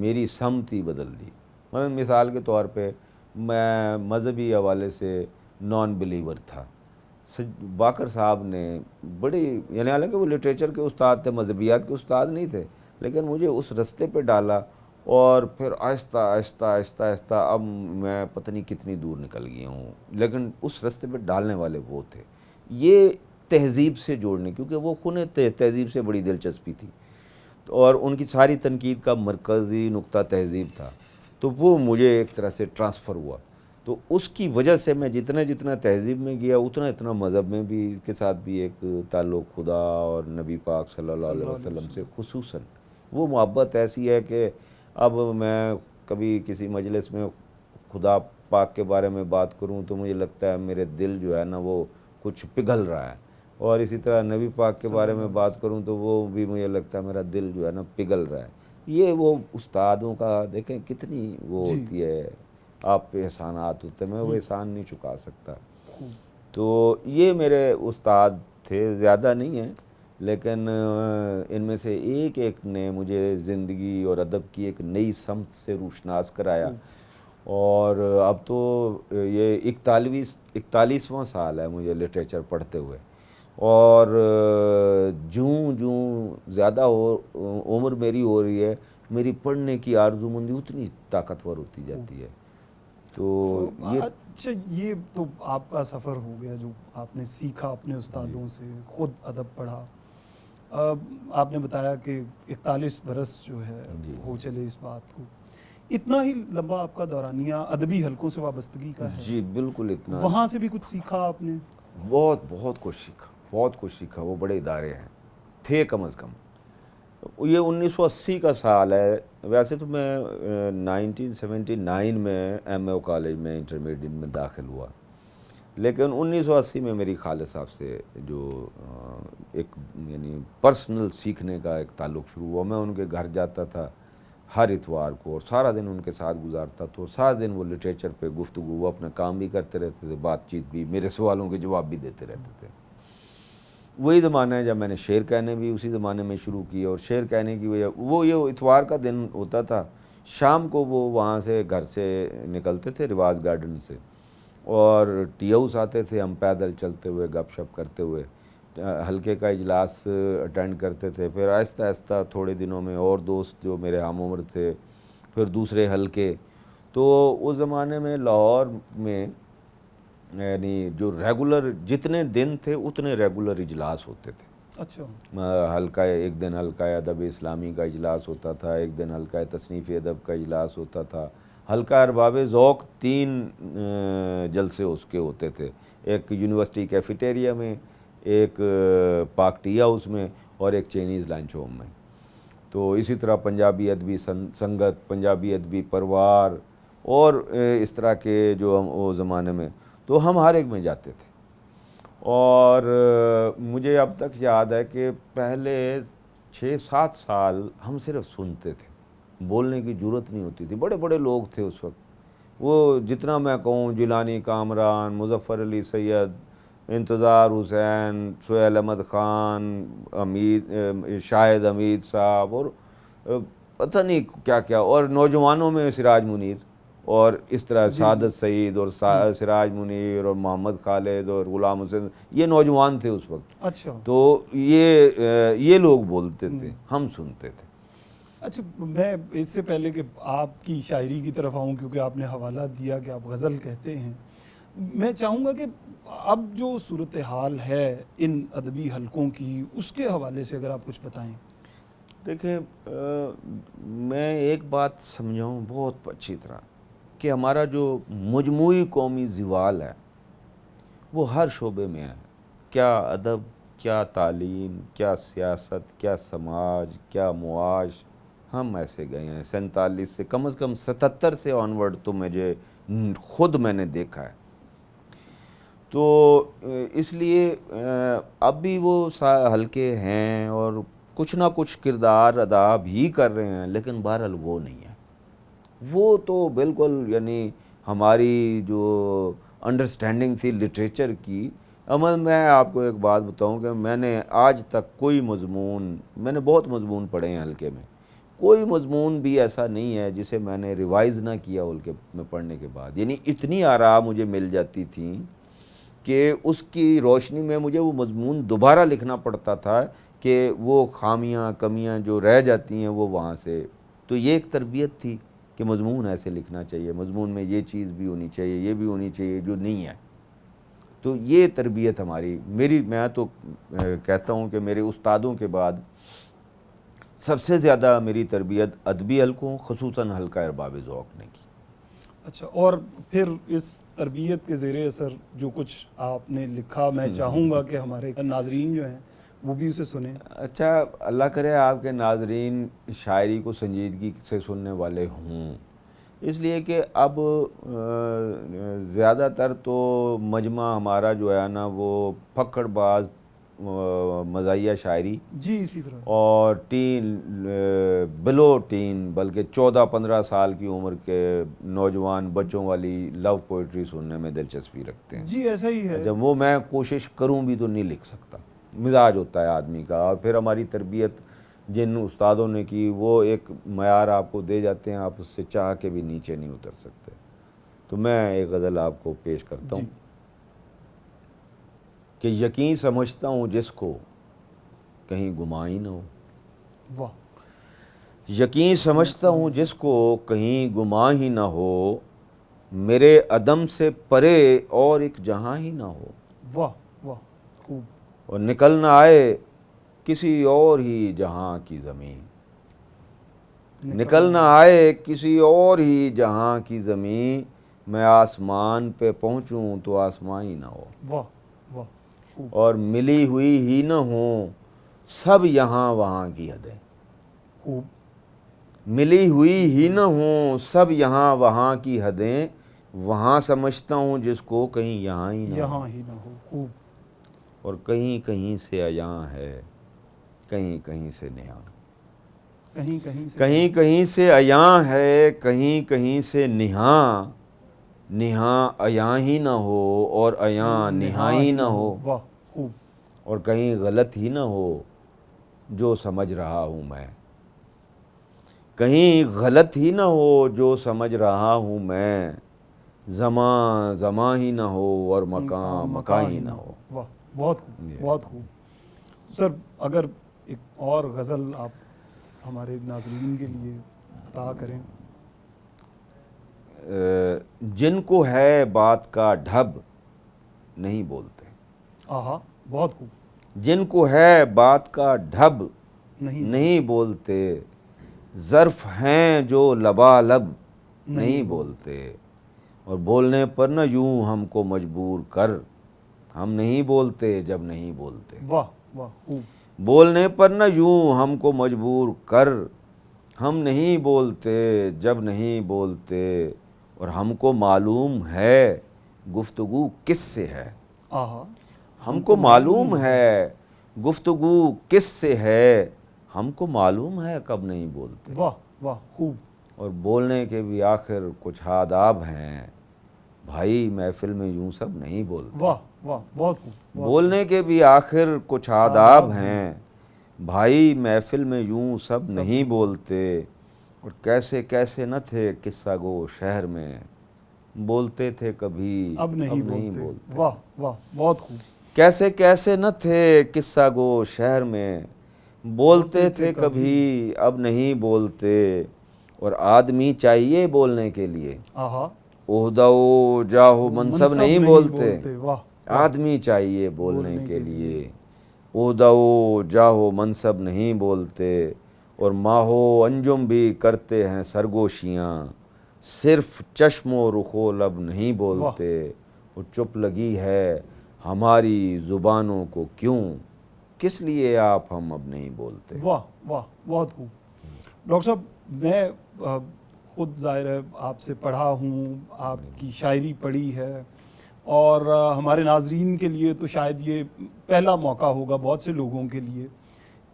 میری سمت ہی بدل دی۔ مثال کے طور پہ میں مذہبی حوالے سے نان بلیور تھا، باقر صاحب نے بڑی، یعنی حالانکہ وہ لٹریچر کے استاد تھے، مذہبیات کے استاد نہیں تھے، لیکن مجھے اس رستے پہ ڈالا اور پھر آہستہ آہستہ آہستہ آہستہ اب میں پتہ نہیں کتنی دور نکل گیا ہوں، لیکن اس رستے پہ ڈالنے والے وہ تھے۔ یہ تہذیب سے جوڑنے، کیونکہ وہ خود تہذیب سے بڑی دلچسپی تھی اور ان کی ساری تنقید کا مرکزی نقطہ تہذیب تھا، تو وہ مجھے ایک طرح سے ٹرانسفر ہوا۔ تو اس کی وجہ سے میں جتنا تہذیب میں گیا اتنا مذہب میں بھی کے ساتھ بھی ایک تعلق خدا اور نبی پاک صلی اللہ علیہ وسلم سے خصوصاً وہ محبت ایسی ہے کہ اب میں کبھی کسی مجلس میں خدا پاک کے بارے میں بات کروں تو مجھے لگتا ہے میرے دل جو ہے نا وہ کچھ پگھل رہا ہے، اور اسی طرح نبی پاک کے بارے میں بات کروں تو وہ بھی مجھے لگتا ہے میرا دل جو ہے نا پگھل رہا ہے۔ یہ وہ استادوں کا دیکھیں کتنی وہ ہوتی ہے، آپ پہ احسانات ہوتے ہیں، میں وہ احسان نہیں چکا سکتا۔ تو یہ میرے استاد تھے، زیادہ نہیں ہیں، لیکن ان میں سے ایک ایک نے مجھے زندگی اور ادب کی ایک نئی سمت سے روشناس کرایا۔ اور اب تو یہ 41واں سال ہے مجھے لٹریچر پڑھتے ہوئے، اور جوں زیادہ عمر میری ہو رہی ہے، میری پڑھنے کی آرزو مندی اتنی طاقتور ہوتی جاتی ہے۔ تو اچھا، یہ تو آپ کا سفر ہو گیا جو آپ نے سیکھا اپنے استادوں سے، خود ادب پڑھا۔ آپ نے بتایا کہ 41 برس جو ہے ہو چلے اس بات کو۔ اتنا ہی لمبا آپ کا دورانیہ ادبی حلقوں سے وابستگی کا ہے. جی بالکل اتنا. وہاں سے بھی کچھ سیکھا آپ نے؟ بہت کچھ سیکھا. وہ بڑے ادارے ہیں تھے کم از کم. یہ 1980 کا سال ہے. ویسے تو میں 1979 میں ایم اے او کالج میں انٹرمیڈیٹ میں داخل ہوا، لیکن 1980 میں میری خالد صاحب سے جو ایک یعنی پرسنل سیکھنے کا ایک تعلق شروع ہوا. میں ان کے گھر جاتا تھا ہر اتوار کو اور سارا دن ان کے ساتھ گزارتا تھا. سارا دن وہ لٹریچر پہ گفتگو، وہ اپنا کام بھی کرتے رہتے تھے، بات چیت بھی، میرے سوالوں کے جواب بھی دیتے رہتے تھے. وہی زمانہ ہے جب میں نے شعر کہنے بھی اسی زمانے میں شروع کی. اور شعر کہنے کی وجہ وہ یہ اتوار کا دن ہوتا تھا، شام کو وہ وہاں سے گھر سے نکلتے تھے رواز گارڈن سے اور ٹی ہاؤس آتے تھے. ہم پیدل چلتے ہوئے گپ شپ کرتے ہوئے حلقے کا اجلاس اٹینڈ کرتے تھے. پھر آہستہ آہستہ تھوڑے دنوں میں اور دوست جو میرے ہم عمر تھے، پھر دوسرے حلقے. تو اس زمانے میں لاہور میں یعنی جو ریگولر جتنے دن تھے اتنے ریگولر اجلاس ہوتے تھے. اچھا. حلقہ ایک دن حلقہ ادب اسلامی کا اجلاس ہوتا تھا، ایک دن حلقہ تصنیف ادب کا اجلاس ہوتا تھا. حلقہ ارباب ذوق 3 جلسے اس کے ہوتے تھے، ایک یونیورسٹی کیفیٹیریا میں، ایک پاک ٹی ہاؤس میں اور ایک چینیز لنچ ہوم میں. تو اسی طرح پنجابی ادبی سنگت، پنجابی ادبی پروار اور اس طرح کے جو ہم وہ زمانے میں تو ہم ہر ایک میں جاتے تھے. اور مجھے اب تک یاد ہے کہ پہلے 6-7 سال ہم صرف سنتے تھے، بولنے کی جرت نہیں ہوتی تھی. بڑے بڑے لوگ تھے اس وقت. وہ جتنا میں کہوں جیلانی کامران، مظفر علی سید، انتظار حسین، سہیل احمد خان، شاہد حمید صاحب اور پتہ نہیں کیا کیا، اور نوجوانوں میں سراج منیر اور اس طرح سعادت سعید اور سراج منیر اور محمد خالد اور غلام حسین، یہ نوجوان تھے اس وقت. اچھا. تو یہ لوگ بولتے تھے، ہم سنتے تھے. اچھا، میں اس سے پہلے کہ آپ کی شاعری کی طرف آؤں، کیونکہ آپ نے حوالہ دیا کہ آپ غزل کہتے ہیں، میں چاہوں گا کہ اب جو صورتحال ہے ان ادبی حلقوں کی، اس کے حوالے سے اگر آپ کچھ بتائیں. دیکھیں، میں ایک بات سمجھاؤں بہت اچھی طرح کہ ہمارا جو مجموعی قومی زوال ہے وہ ہر شعبے میں ہے. کیا ادب، کیا تعلیم، کیا سیاست، کیا سماج، کیا معاش. ہم ایسے گئے ہیں 47 سے، کم از کم 77 سے آنورڈ تو مجھے خود میں نے دیکھا ہے. تو اس لیے اب بھی وہ حلقے ہیں اور کچھ نہ کچھ کردار ادا بھی کر رہے ہیں، لیکن بہرحال وہ نہیں ہے. وہ تو بالکل یعنی ہماری جو انڈرسٹینڈنگ تھی لٹریچر کی. عمل میں آپ کو ایک بات بتاؤں کہ میں نے آج تک کوئی مضمون، میں نے بہت مضمون پڑھے ہیں حلقے میں، کوئی مضمون بھی ایسا نہیں ہے جسے میں نے ریوائز نہ کیا حلقے میں پڑھنے کے بعد. یعنی اتنی آراء مجھے مل جاتی تھیں کہ اس کی روشنی میں مجھے وہ مضمون دوبارہ لکھنا پڑتا تھا کہ وہ خامیاں کمیاں جو رہ جاتی ہیں وہ وہاں سے. تو یہ ایک تربیت تھی کہ مضمون ایسے لکھنا چاہیے، مضمون میں یہ چیز بھی ہونی چاہیے، یہ بھی ہونی چاہیے جو نہیں ہے. تو یہ تربیت ہماری، میں تو کہتا ہوں کہ میرے استادوں کے بعد سب سے زیادہ میری تربیت ادبی حلقوں خصوصاً حلقہ ارباب ذوق نے کی. اچھا، اور پھر اس تربیت کے زیر اثر جو کچھ آپ نے لکھا، میں چاہوں گا کہ ہمارے ناظرین جو ہیں وہ بھی اسے سنیں. اچھا، اللہ کرے آپ کے ناظرین شاعری کو سنجیدگی سے سننے والے ہوں، اس لیے کہ اب زیادہ تر تو مجمع ہمارا جو ہے نا وہ پھکڑ باز مزاحیہ شاعری، جی اسی طرح، اور بلو ٹین بلکہ 14-15 سال کی عمر کے نوجوان بچوں والی لو پوئٹری سننے میں دلچسپی رکھتے ہیں. جی ایسا ہی ہے. جب وہ میں کوشش کروں بھی تو نہیں لکھ سکتا، مزاج ہوتا ہے آدمی کا. اور پھر ہماری تربیت جن استادوں نے کی وہ ایک معیار آپ کو دے جاتے ہیں، آپ اس سے چاہ کے بھی نیچے نہیں اتر سکتے. تو میں ایک غزل آپ کو پیش کرتا ہوں کہ یقین سمجھتا ہوں جس کو کہیں گمان ہی نہ ہو. واہ. یقین سمجھتا ہوں جس کو کہیں گمان ہی نہ ہو، میرے عدم سے پرے اور ایک جہاں ہی نہ ہو. واہ واہ، خوب. اور نکل نہ آئے کسی اور ہی جہاں کی زمین. نکل نہ آئے کسی اور ہی جہاں کی زمین، میں آسمان پہ پہنچوں تو آسمان ہی نہ ہو، واہ واہ خوب اور ملی ہوئی ہی نہ ہوں سب یہاں وہاں کی حدیں، خوب ملی ہوئی ہی نہ ہوں سب یہاں وہاں کی حدیں، وہاں سمجھتا ہوں جس کو کہیں یہاں ہی نہ ہو، یہاں ہی نہ ہو خوب اور کہیں کہیں سے عیاں ہے کہیں کہیں سے نہاں، کہیں کہیں سے کہیں کہیں سے عیاں ہے کہیں کہیں سے نہاں، نہاں عیاں ہی نہ ہو اور عیاں نہاں ہی نہ ہو، واہ خوب اور کہیں غلط ہی نہ ہو جو سمجھ رہا ہوں میں، کہیں غلط ہی نہ ہو جو سمجھ رہا ہوں میں، زماں زماں ہی نہ ہو اور مکان مکان ہی نہ ہو۔ واہ بہت خوب بہت خوب سر، اگر ایک اور غزل آپ ہمارے ناظرین کے لیے عطا کریں۔ جن کو ہے بات کا ڈھب نہیں بولتے، آہا بہت خوب جن کو ہے بات کا ڈھب نہیں نہیں بولتے، ظرف ہیں جو لبالب نہیں بولتے، اور بولنے پر نہ یوں ہم کو مجبور کر، ہم نہیں بولتے جب نہیں بولتے، واہ واہ خوب بولنے پر نہ یوں ہم کو مجبور کر، ہم نہیں بولتے جب نہیں بولتے، اور ہم کو معلوم ہے گفتگو کس سے ہے، آہا ہم کو معلوم ہے گفتگو کس سے ہے، ہم کو معلوم ہے کب نہیں بولتے، واہ واہ خوب اور بولنے کے بھی آخر کچھ آداب ہیں، بھائی محفل میں یوں سب نہیں بولتے، واہ واہ بہت خوب بولنے کے بھی آخر کچھ آداب ہیں، بھائی محفل میں یوں سب نہیں بولتے، اور کیسے کیسے نہ تھے قصہ گو شہر میں، بولتے تھے کبھی اب نہیں بولتے واہ واہ بہت خوب کیسے کیسے نہ تھے قصہ گو شہر میں، بولتے تھے کبھی اب نہیں بولتے، اور آدمی چاہیے بولنے کے لیے، آہا عہدہ و جاہ و منصب نہیں بولتے، واہ آدمی چاہیے بولنے کے لیے، عہدہ و جاہ و منصب نہیں بولتے، اور ماہ و انجم بھی کرتے ہیں سرگوشیاں، صرف چشم و رخ و لب نہیں بولتے، اور چپ لگی ہے ہماری زبانوں کو کیوں، کس لیے آپ ہم اب نہیں بولتے۔ واہ واہ بہت خوب ڈاکٹر صاحب، میں خود ظاہر ہے آپ سے پڑھا ہوں، آپ کی شاعری پڑھی ہے، اور ہمارے ناظرین کے لیے تو شاید یہ پہلا موقع ہوگا بہت سے لوگوں کے لیے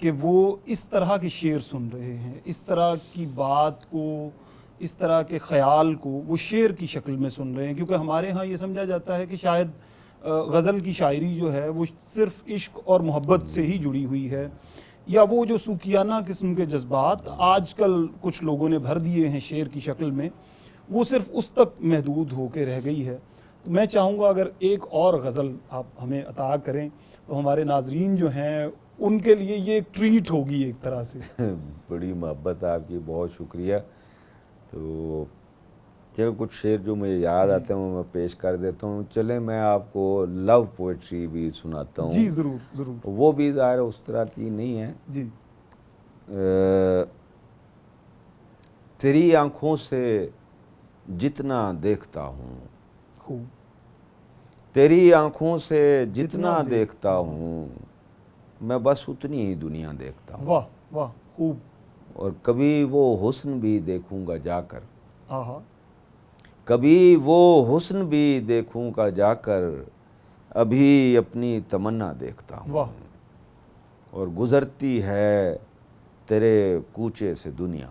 کہ وہ اس طرح کے شعر سن رہے ہیں، اس طرح کی بات کو، اس طرح کے خیال کو وہ شعر کی شکل میں سن رہے ہیں، کیونکہ ہمارے ہاں یہ سمجھا جاتا ہے کہ شاید غزل کی شاعری جو ہے وہ صرف عشق اور محبت سے ہی جڑی ہوئی ہے، یا وہ جو سوکیانہ قسم کے جذبات آج کل کچھ لوگوں نے بھر دیے ہیں شعر کی شکل میں، وہ صرف اس تک محدود ہو کے رہ گئی ہے۔ تو میں چاہوں گا اگر ایک اور غزل آپ ہمیں عطا کریں تو ہمارے ناظرین جو ہیں ان کے لیے یہ ایک ٹریٹ ہوگی ایک طرح سے۔ بڑی محبت آپ کی، بہت شکریہ۔ تو چلو کچھ شعر جو مجھے یاد آتے ہیں وہ میں پیش کر دیتا ہوں۔ چلیں میں آپ کو لو پوئٹری بھی سناتا ہوں، جی ضرور ضرور۔ وہ بھی ظاہر اس طرح کی نہیں ہے۔ جی تیری آنکھوں سے جتنا دیکھتا ہوں، خوب تیری آنکھوں سے جتنا دیکھتا ہوں، میں بس اتنی ہی دنیا دیکھتا ہوں، واہ واہ خوب اور کبھی وہ حسن بھی دیکھوں گا جا کر، آہا کبھی وہ حسن بھی دیکھوں گا جا کر، ابھی اپنی تمنا دیکھتا ہوں، واہ اور گزرتی ہے تیرے کوچے سے دنیا۔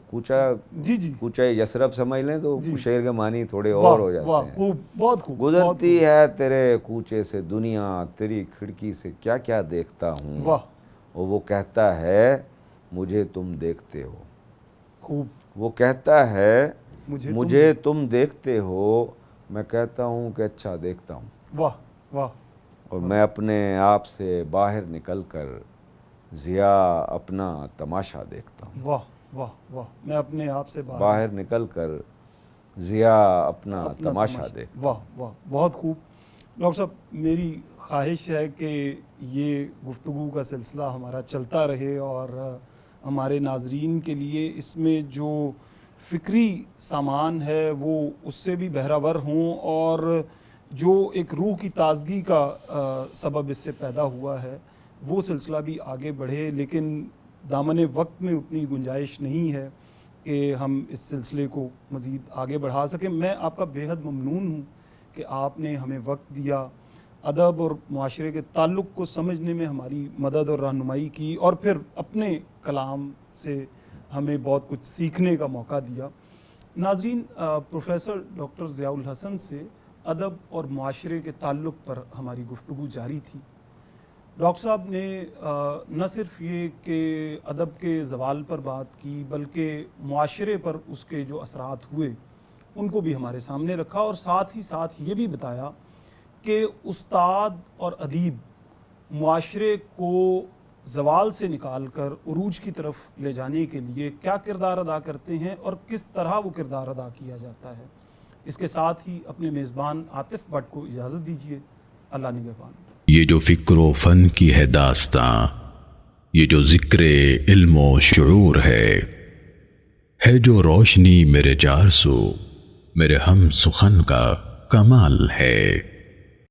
کوچہ جی جی کوچہ یسرب سمجھ لیں تو شعر کے معنی تھوڑے اور واہ ہو جاتے واہ ہیں۔ خوب بہت خوب گزرتی ہے تیرے کوچے سے دنیا، تیری کھڑکی سے کیا کیا دیکھتا ہوں، واہ اور وہ کہتا ہے مجھے تم دیکھتے ہو، خوب وہ کہتا ہے مجھے تم دیکھتے ہو، میں کہتا ہوں کہ اچھا دیکھتا ہوں، واہ واہ اور میں اپنے آپ سے باہر نکل کر ضیا اپنا تماشا دیکھتا ہوں، واہ واہ واہ میں اپنے آپ سے باہر نکل کر ضیا اپنا تماشا دیکھتا ہوں۔ واہ واہ بہت خوب ڈاکٹر صاحب، میری خواہش ہے کہ یہ گفتگو کا سلسلہ ہمارا چلتا رہے، اور ہمارے ناظرین کے لیے اس میں جو فکری سامان ہے وہ اس سے بھی بہرہور ہوں، اور جو ایک روح کی تازگی کا سبب اس سے پیدا ہوا ہے وہ سلسلہ بھی آگے بڑھے، لیکن دامن وقت میں اتنی گنجائش نہیں ہے کہ ہم اس سلسلے کو مزید آگے بڑھا سکیں۔ میں آپ کا بے حد ممنون ہوں کہ آپ نے ہمیں وقت دیا، ادب اور معاشرے کے تعلق کو سمجھنے میں ہماری مدد اور رہنمائی کی، اور پھر اپنے کلام سے ہمیں بہت کچھ سیکھنے کا موقع دیا۔ ناظرین، پروفیسر ڈاکٹر ضیاء الحسن سے ادب اور معاشرے کے تعلق پر ہماری گفتگو جاری تھی۔ ڈاکٹر صاحب نے نہ صرف یہ کہ ادب کے زوال پر بات کی، بلکہ معاشرے پر اس کے جو اثرات ہوئے ان کو بھی ہمارے سامنے رکھا، اور ساتھ ہی ساتھ یہ بھی بتایا کہ استاد اور ادیب معاشرے کو زوال سے نکال کر عروج کی طرف لے جانے کے لیے کیا کردار ادا کرتے ہیں اور کس طرح وہ کردار ادا کیا جاتا ہے۔ اس کے ساتھ ہی اپنے میزبان عاطف بٹ کو اجازت دیجیے۔ اللہ نگہبان۔ یہ جو فکر و فن کی ہے داستاں، یہ جو ذکر علم و شعور ہے جو روشنی میرے جار سو، میرے ہم سخن کا کمال ہے۔